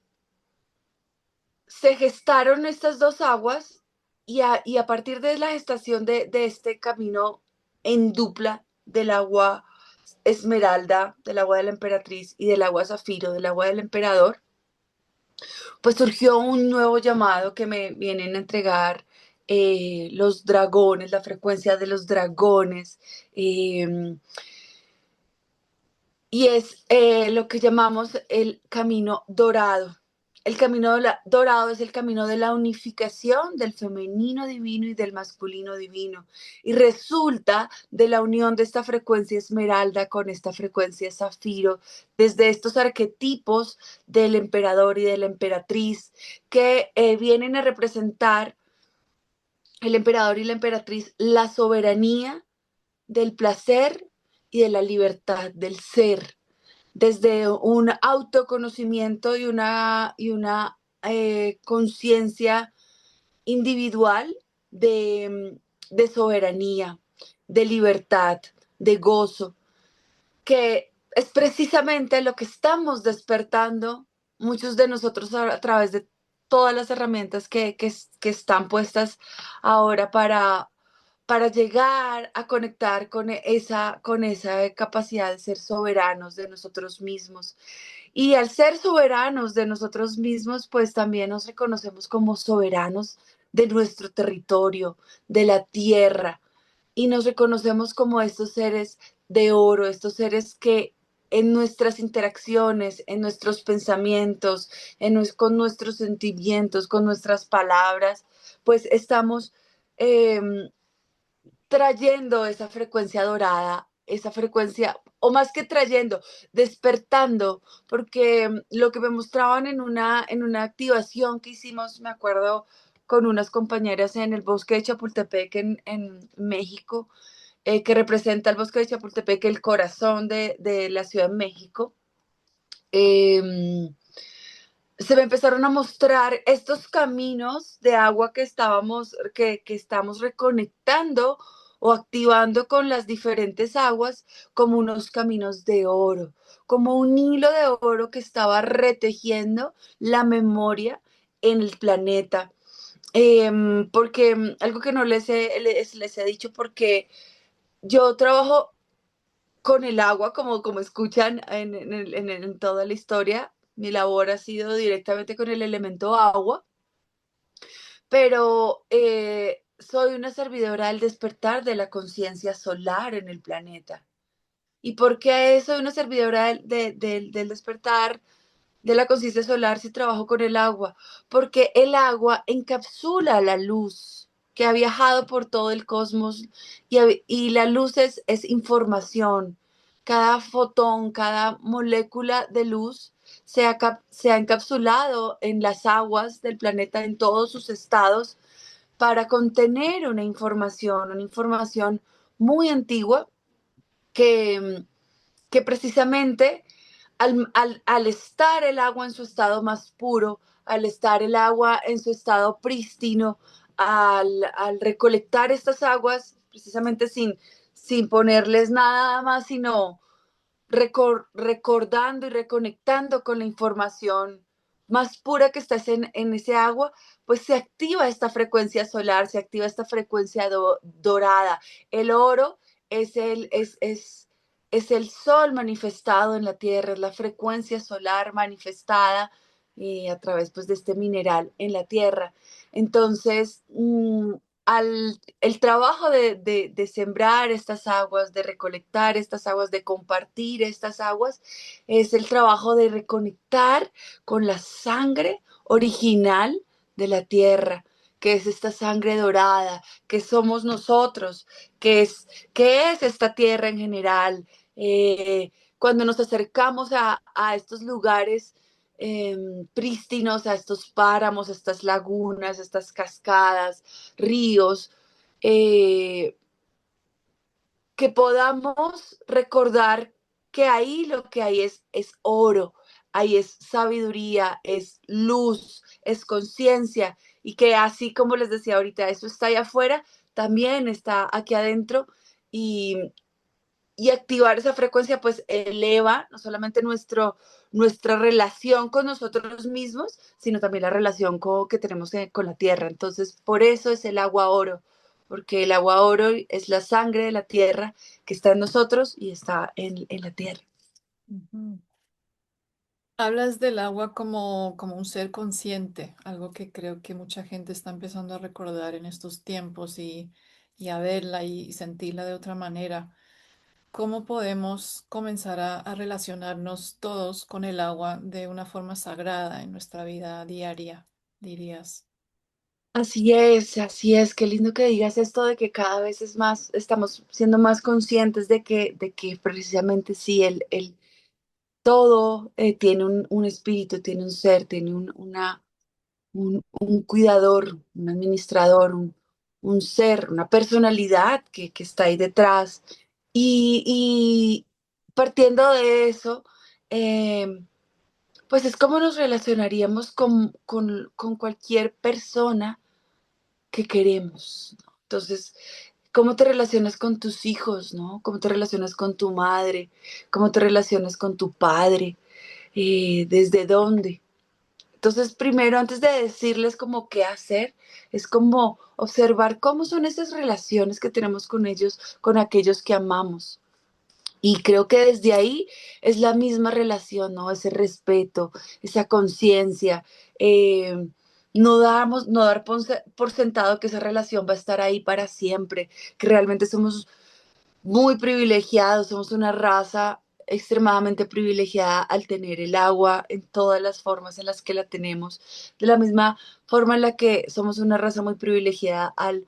se gestaron estas dos aguas y a partir de la gestación de este camino en dupla del agua esmeralda, del agua de la emperatriz y del agua zafiro, del agua del emperador, pues surgió un nuevo llamado que me vienen a entregar los dragones, la frecuencia de los dragones, eh, y es lo que llamamos el camino dorado. El camino dorado es el camino de la unificación del femenino divino y del masculino divino. Y resulta de la unión de esta frecuencia esmeralda con esta frecuencia zafiro, desde estos arquetipos del emperador y de la emperatriz que vienen a representar el emperador y la emperatriz, la soberanía del placer y de la libertad del ser desde un autoconocimiento y una conciencia individual de soberanía, de libertad, de gozo, que es precisamente lo que estamos despertando muchos de nosotros a través de todas las herramientas que están puestas ahora para llegar a conectar con esa capacidad de ser soberanos de nosotros mismos. Y al ser soberanos de nosotros mismos, pues también nos reconocemos como soberanos de nuestro territorio, de la tierra, y nos reconocemos como estos seres de oro, estos seres que en nuestras interacciones, en nuestros pensamientos, con nuestros sentimientos, con nuestras palabras, pues estamos eh, trayendo esa frecuencia dorada, esa frecuencia, o más que trayendo, despertando, porque lo que me mostraban en una activación que hicimos, me acuerdo, con unas compañeras en el bosque de Chapultepec en México, que representa el bosque de Chapultepec, el corazón de la Ciudad de México. Se me empezaron a mostrar estos caminos de agua que estamos reconectando o activando con las diferentes aguas como unos caminos de oro, como un hilo de oro que estaba retejiendo la memoria en el planeta. Porque algo que no les he dicho, porque yo trabajo con el agua, como escuchan en toda la historia, mi labor ha sido directamente con el elemento agua, pero soy una servidora del despertar de la conciencia solar en el planeta. ¿Y por qué soy una servidora del despertar de la conciencia solar si trabajo con el agua? Porque el agua encapsula la luz que ha viajado por todo el cosmos y la luz es información. Cada fotón, cada molécula de luz se ha encapsulado en las aguas del planeta en todos sus estados para contener una información muy antigua que, que precisamente al estar el agua en su estado más puro, al estar el agua en su estado prístino, al recolectar estas aguas, precisamente sin ponerles nada más, sino recordando y reconectando con la información más pura que está en ese agua, pues se activa esta frecuencia solar, se activa esta frecuencia dorada. El oro es el sol manifestado en la tierra, es la frecuencia solar manifestada a través pues, de este mineral en la tierra. Entonces, el trabajo de sembrar estas aguas, de recolectar estas aguas, de compartir estas aguas, es el trabajo de reconectar con la sangre original de la tierra, que es esta sangre dorada, que somos nosotros, que es esta tierra en general. Cuando nos acercamos a estos lugares, prístinos, a estos páramos, a estas lagunas, a estas cascadas, ríos, eh, que podamos recordar que ahí lo que hay es oro, ahí es sabiduría, es luz, es conciencia, y que así como les decía ahorita, eso está allá afuera, también está aquí adentro, y, y activar esa frecuencia pues eleva no solamente nuestra relación con nosotros mismos, sino también la relación que tenemos con la tierra. Entonces, por eso es el agua oro, porque el agua oro es la sangre de la tierra que está en nosotros y está en la tierra. Ujú. Hablas del agua como un ser consciente, algo que creo que mucha gente está empezando a recordar en estos tiempos y a verla y sentirla de otra manera. ¿Cómo podemos comenzar a relacionarnos todos con el agua de una forma sagrada en nuestra vida diaria, dirías? Así es, qué lindo que digas esto de que cada vez es más, estamos siendo más conscientes de que precisamente sí, el todo tiene un espíritu, tiene un ser, tiene un cuidador, un administrador, un ser, una personalidad que está ahí detrás. Y partiendo de eso, eh, pues es como nos relacionaríamos con cualquier persona que queremos, ¿no? Entonces, ¿cómo te relacionas con tus hijos, ¿no? ¿Cómo te relacionas con tu madre? ¿Cómo te relacionas con tu padre? ¿Desde dónde? Entonces, primero, antes de decirles como qué hacer, es como observar cómo son esas relaciones que tenemos con ellos, con aquellos que amamos. Y creo que desde ahí es la misma relación, ¿no? Ese respeto, esa conciencia. eh, no dar por sentado que esa relación va a estar ahí para siempre, que realmente somos muy privilegiados, somos una raza extremadamente privilegiada al tener el agua en todas las formas en las que la tenemos, de la misma forma en la que somos una raza muy privilegiada al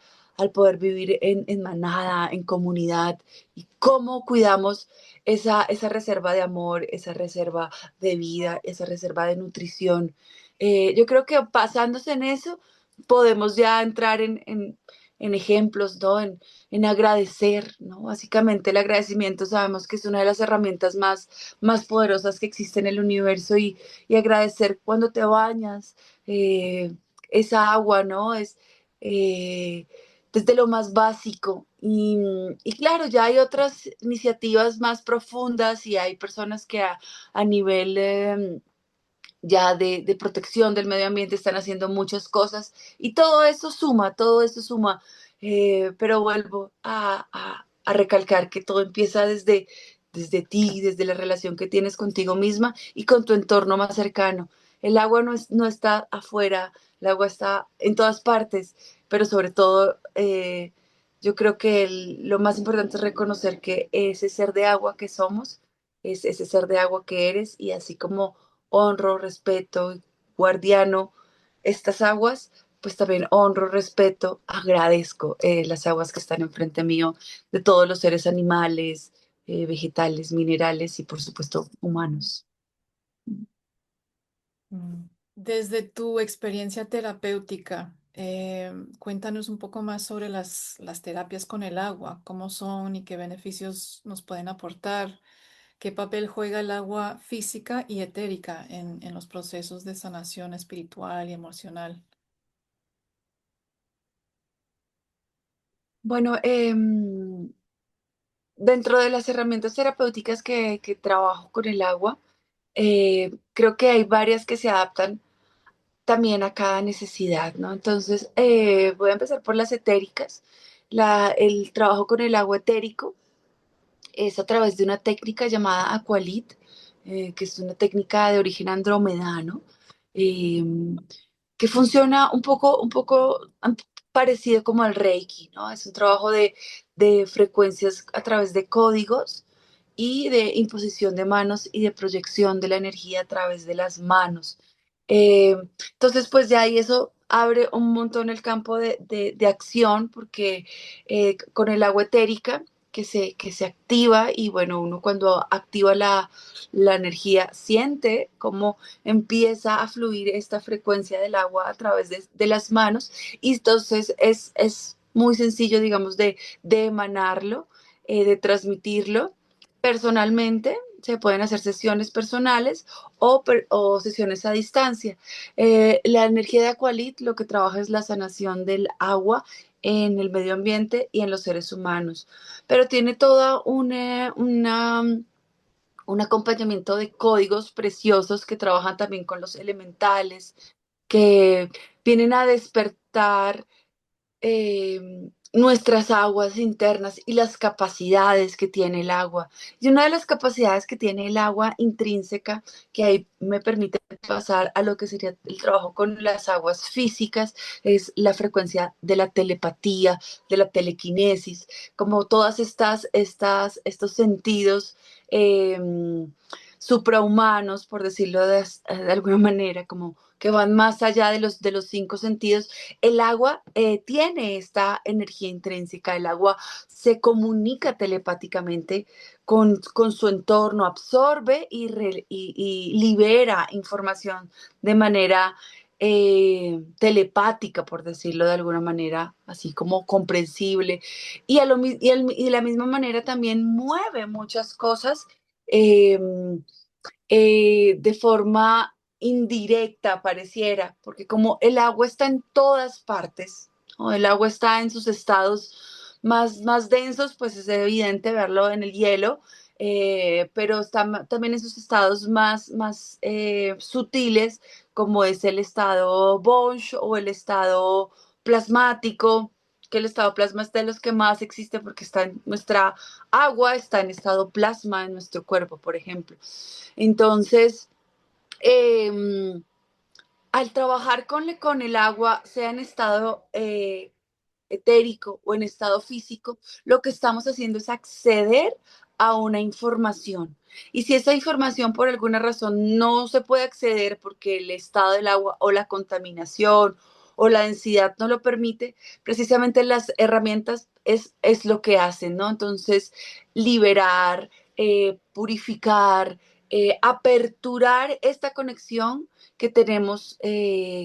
poder vivir en manada, en comunidad, y cómo cuidamos esa reserva de amor, esa reserva de vida, esa reserva de nutrición. Yo creo que basándose en eso, podemos ya entrar en ejemplos, ¿no? En agradecer, ¿no? Básicamente el agradecimiento sabemos que es una de las herramientas más poderosas que existe en el universo y agradecer cuando te bañas, eh, esa agua, ¿no? Es eh, desde lo más básico. Y claro, ya hay otras iniciativas más profundas y hay personas que a nivel ya de protección del medio ambiente están haciendo muchas cosas y todo eso suma, pero vuelvo a recalcar que todo empieza desde ti, desde la relación que tienes contigo misma y con tu entorno más cercano. El agua no está afuera, el agua está en todas partes, pero sobre todo yo creo que lo más importante es reconocer que ese ser de agua que somos es ese ser de agua que eres y así como honro, respeto, guardiano estas aguas, pues también honro, respeto, agradezco las aguas que están enfrente mío, de todos los seres animales, vegetales, minerales y por supuesto humanos. Mm. Desde tu experiencia terapéutica, cuéntanos un poco más sobre las terapias con el agua, cómo son y qué beneficios nos pueden aportar, qué papel juega el agua física y etérica en los procesos de sanación espiritual y emocional. Bueno, dentro de las herramientas terapéuticas que trabajo con el agua, creo que hay varias que se adaptan también a cada necesidad, ¿no? Entonces, voy a empezar por las etéricas. El trabajo con el agua etérico es a través de una técnica llamada Aqualit, que es una técnica de origen andromedano, eh, que funciona un poco parecido como al Reiki, ¿no? Es un trabajo de frecuencias a través de códigos y de imposición de manos y de proyección de la energía a través de las manos. Eh, entonces, pues ya ahí eso abre un montón el campo de acción porque con el agua etérica que se activa y bueno, uno cuando activa la energía siente cómo empieza a fluir esta frecuencia del agua a través de las manos y entonces es muy sencillo, digamos, de emanarlo, de transmitirlo personalmente. Se pueden hacer sesiones personales o sesiones a distancia. La energía de Aqualit lo que trabaja es la sanación del agua en el medio ambiente y en los seres humanos, pero tiene toda un acompañamiento de códigos preciosos que trabajan también con los elementales, que vienen a despertar nuestras aguas internas y las capacidades que tiene el agua. Y una de las capacidades que tiene el agua intrínseca, que ahí me permite pasar a lo que sería el trabajo con las aguas físicas, es la frecuencia de la telepatía, de la telequinesis, como todas estos sentidos eh, suprahumanos, por decirlo de alguna manera, como que van más allá de los cinco sentidos. El agua tiene esta energía intrínseca, el agua se comunica telepáticamente con su entorno, absorbe y libera información de manera telepática, por decirlo de alguna manera, así como comprensible. Y de la misma manera también mueve muchas cosas eh, de forma indirecta, pareciera, porque como el agua está en todas partes, o el agua está en sus estados más densos, pues es evidente verlo en el hielo, pero está también en sus estados más sutiles, como es el estado Bosch o el estado plasmático, que el estado plasma es de los que más existe porque está en nuestra agua, está en estado plasma en nuestro cuerpo, por ejemplo. Entonces, eh, al trabajar con el agua, sea en estado etérico o en estado físico, lo que estamos haciendo es acceder a una información. Y si esa información por alguna razón no se puede acceder porque el estado del agua o la contaminación o la densidad no lo permite, precisamente las herramientas es lo que hacen, ¿no? Entonces, liberar, purificar, aperturar esta conexión que tenemos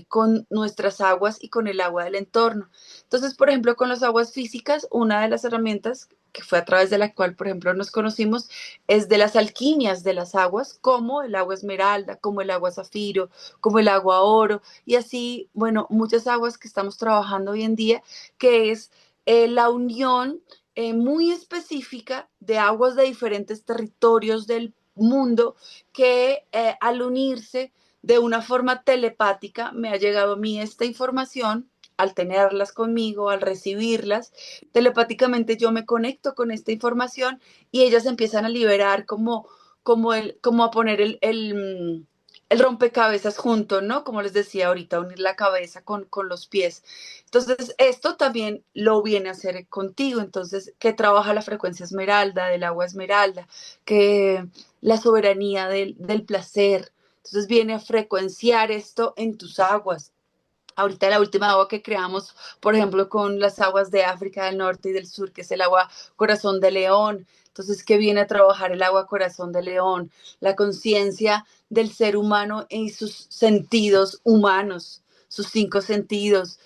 con nuestras aguas y con el agua del entorno. Entonces, por ejemplo, con las aguas físicas, una de las herramientas que fue a través de la cual, por ejemplo, nos conocimos, es de las alquimias de las aguas, como el agua esmeralda, como el agua zafiro, como el agua oro, y así, bueno, muchas aguas que estamos trabajando hoy en día, que es la unión muy específica de aguas de diferentes territorios del mundo que al unirse de una forma telepática me ha llegado a mí esta información al tenerlas conmigo, al recibirlas, telepáticamente yo me conecto con esta información y ellas empiezan a liberar como a poner el rompecabezas junto, ¿no? Como les decía ahorita, unir la cabeza con los pies. Entonces, esto también lo viene a hacer contigo. Entonces, que trabaja la frecuencia esmeralda, del agua esmeralda, que la soberanía del placer. Entonces, viene a frecuenciar esto en tus aguas. Ahorita la última agua que creamos, por ejemplo, con las aguas de África del Norte y del Sur, que es el agua corazón de león. Entonces, ¿qué viene a trabajar el agua corazón de león? La conciencia del ser humano y sus sentidos humanos, sus cinco sentidos.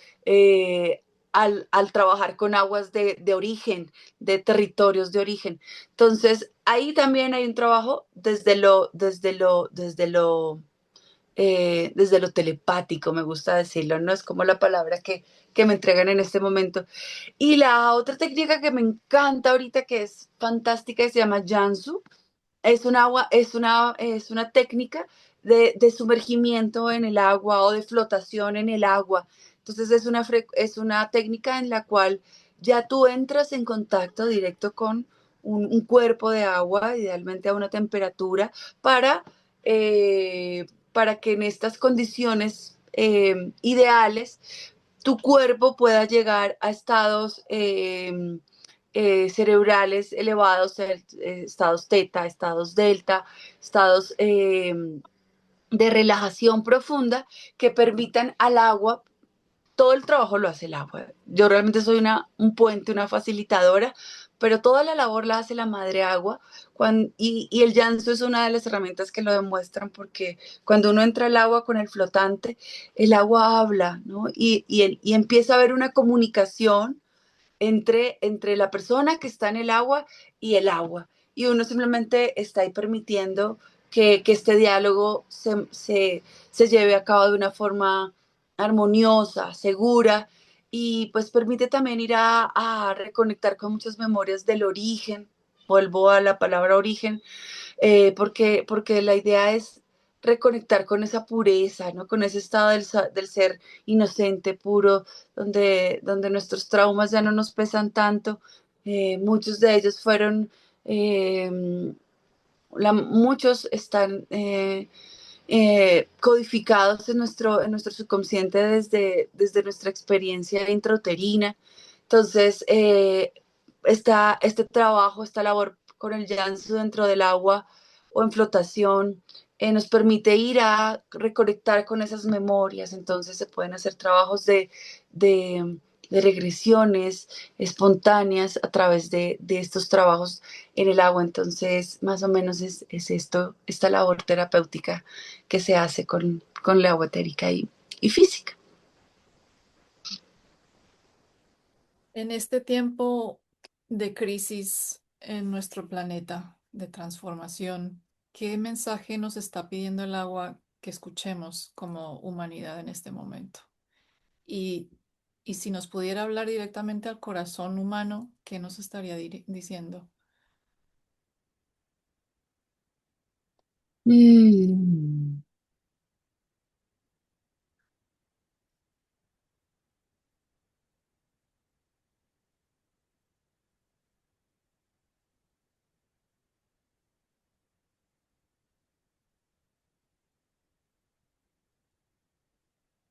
Al trabajar con aguas de origen, de territorios de origen. Entonces, ahí también hay un trabajo desde lo telepático, me gusta decirlo, no es como la palabra que me entregan en este momento. Y la otra técnica que me encanta ahorita, que es fantástica, y se llama Jansu, es una técnica de sumergimiento en el agua o de flotación en el agua. Entonces es una técnica en la cual ya tú entras en contacto directo con un cuerpo de agua, idealmente a una temperatura, para, para que en estas condiciones ideales tu cuerpo pueda llegar a estados cerebrales elevados, estados teta, estados delta, estados de relajación profunda que permitan al agua, todo el trabajo lo hace el agua. Yo realmente soy un puente, una facilitadora, pero toda la labor la hace la madre agua y el llanzo es una de las herramientas que lo demuestran porque cuando uno entra al agua con el flotante, el agua habla, ¿no? Y empieza a haber una comunicación entre la persona que está en el agua y el agua. Y uno simplemente está ahí permitiendo que este diálogo se lleve a cabo de una forma armoniosa, segura, y pues permite también ir a reconectar con muchas memorias del origen. Vuelvo a la palabra origen, porque la idea es reconectar con esa pureza, ¿no? Con ese estado del ser inocente, puro, donde nuestros traumas ya no nos pesan tanto. Muchos de ellos fueron, eh, muchos están codificados en nuestro subconsciente desde nuestra experiencia intrauterina. Entonces, este trabajo, esta labor con el llanzo dentro del agua o en flotación, nos permite ir a reconectar con esas memorias. Entonces, se pueden hacer trabajos de, de regresiones espontáneas a través de estos trabajos en el agua. Entonces, más o menos es esto, esta labor terapéutica que se hace con la agua etérica y física. En este tiempo de crisis en nuestro planeta, de transformación, ¿qué mensaje nos está pidiendo el agua que escuchemos como humanidad en este momento? Y, y si nos pudiera hablar directamente al corazón humano, ¿qué nos estaría diciendo? Mm.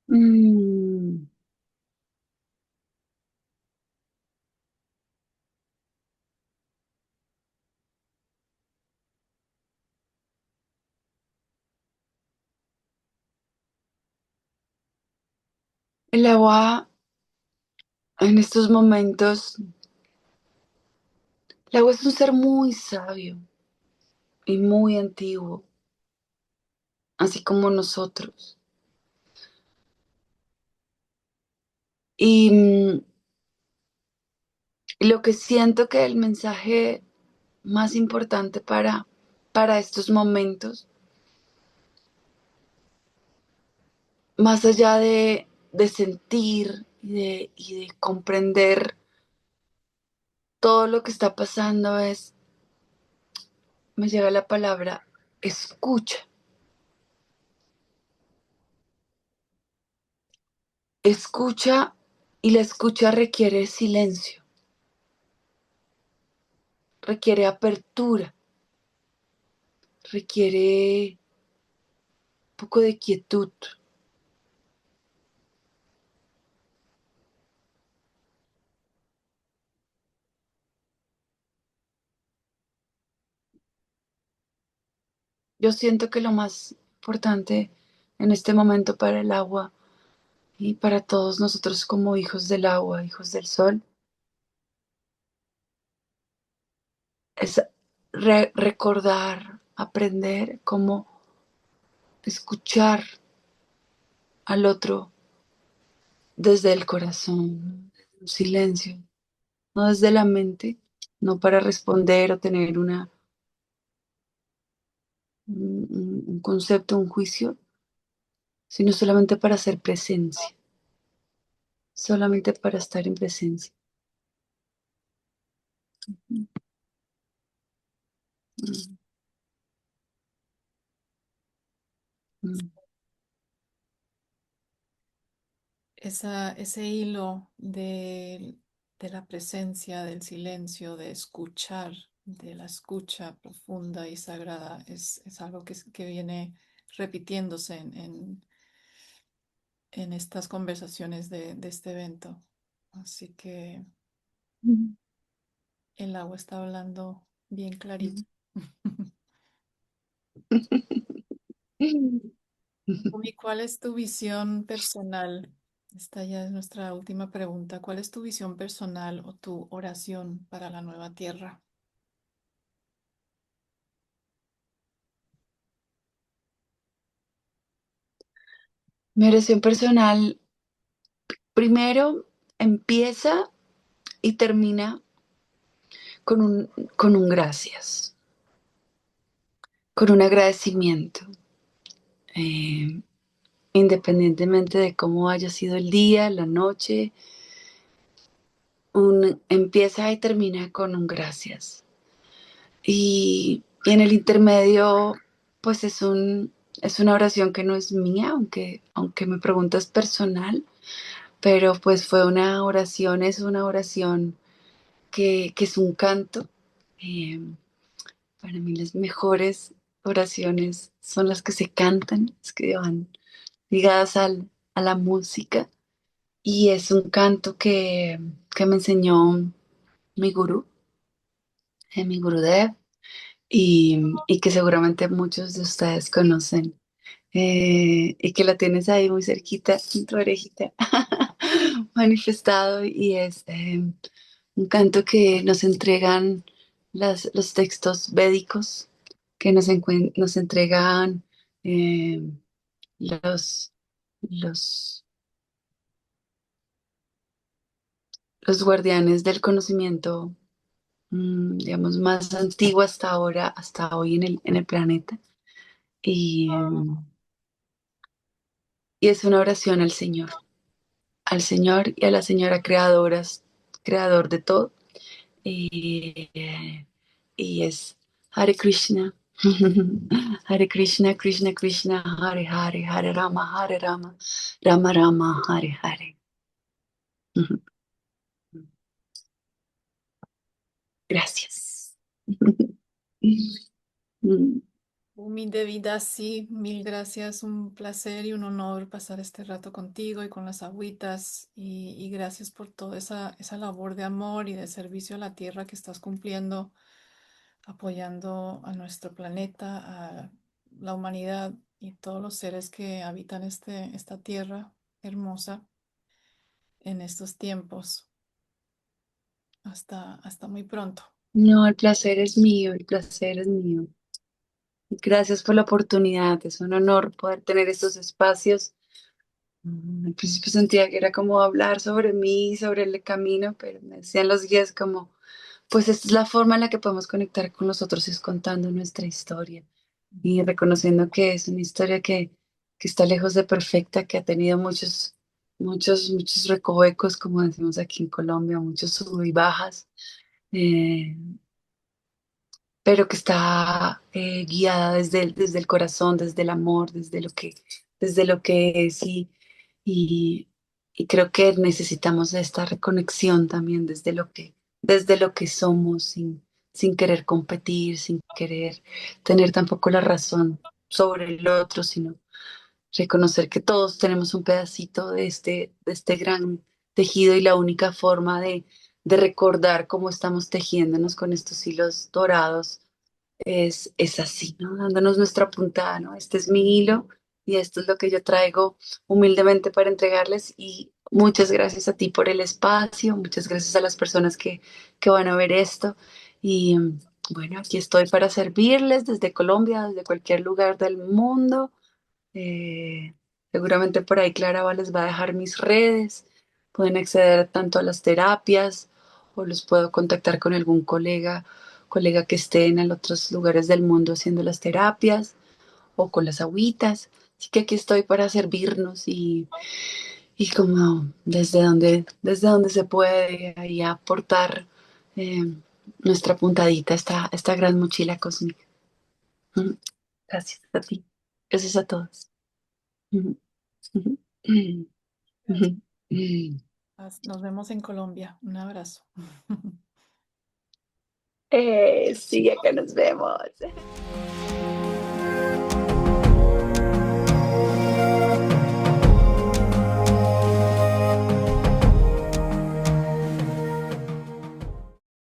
Mm. El agua en estos momentos, el agua es un ser muy sabio y muy antiguo, así como nosotros. Y lo que siento que el mensaje más importante para estos momentos, más allá de sentir y de comprender todo lo que está pasando me llega la palabra escucha. Escucha y la escucha requiere silencio, requiere apertura, requiere un poco de quietud. Yo siento que lo más importante en este momento para el agua y para todos nosotros como hijos del agua, hijos del sol, es recordar, aprender cómo escuchar al otro desde el corazón, un silencio, no desde la mente, no para responder o tener un concepto, un juicio, sino solamente para hacer presencia, solamente para estar en presencia. Mm, mm, mm. Ese hilo de la presencia, del silencio, de escuchar, de la escucha profunda y sagrada, es algo que viene repitiéndose en estas conversaciones de este evento. Así que Mm. el agua está hablando bien clarito. Umi, ¿cuál es tu visión personal Esta ya es nuestra última pregunta. ¿Cuál es tu visión personal o tu oración para la nueva tierra? Mi oración personal primero empieza y termina con con un gracias, con un agradecimiento. Eh, Independientemente de cómo haya sido el día, la noche, empieza y termina con un gracias. Y en el intermedio, pues es una oración que no es mía, aunque me preguntas personal, pero pues fue una oración, es una oración que es un canto. Eh, para mí las mejores oraciones son las que se cantan, las que van ligadas a la música. Y es un canto que me enseñó mi gurú, mi Gurudev, y que seguramente muchos de ustedes conocen, y que la tienes ahí muy cerquita, en tu orejita, manifestado, y es un canto que nos entregan los textos védicos, que nos entregan eh, los, los, los guardianes del conocimiento, digamos, más antiguo hasta ahora, hasta hoy en el planeta. Y, y es una oración al Señor y a la Señora creadoras, creador de todo. Y, y es Hare Krishna. Hare Krishna, Krishna Krishna, Hare Hare, Hare Rama, Rama Rama, Hare Hare. Gracias. Mi vida, sí, mil gracias. Un placer y un honor pasar este rato contigo y con las agüitas. Y gracias por toda esa labor de amor y de servicio a la tierra que estás cumpliendo, apoyando a nuestro planeta, a la humanidad y todos los seres que habitan esta tierra hermosa en estos tiempos. Hasta muy pronto. No, el placer es mío, el placer es mío. Gracias por la oportunidad, es un honor poder tener estos espacios. Al principio sentía que era como hablar sobre mí, sobre el camino, pero me decían los guías como, pues esta es la forma en la que podemos conectar con los otros, es contando nuestra historia y reconociendo que es una historia que está lejos de perfecta, que ha tenido muchos recovecos, como decimos aquí en Colombia, muchos sub y bajas. eh, pero que está guiada desde el corazón, desde el amor, desde lo que es, y, y creo que necesitamos esta reconexión también desde lo que somos, sin querer competir, sin querer tener tampoco la razón sobre el otro, sino reconocer que todos tenemos un pedacito de este gran tejido, y la única forma de recordar cómo estamos tejiéndonos con estos hilos dorados es así, ¿no? Dándonos nuestra puntada, ¿no? Este es mi hilo y esto es lo que yo traigo humildemente para entregarles, y muchas gracias a ti por el espacio, muchas gracias a las personas que van a ver esto, y bueno, aquí estoy para servirles desde Colombia, desde cualquier lugar del mundo. Eh, Seguramente por ahí Clara les va a dejar mis redes. Pueden acceder tanto a las terapias, o los puedo contactar con algún colega que esté en otros lugares del mundo haciendo las terapias, o con las agüitas. Así que aquí estoy para servirnos, y como desde donde se puede ahí aportar eh, nuestra puntadita a esta gran mochila cósmica. Mm. Gracias a ti. Gracias a todos. Ujú, ujú, Gracias. ujú, ujú. Nos vemos en Colombia. Un abrazo. Sí, acá nos vemos.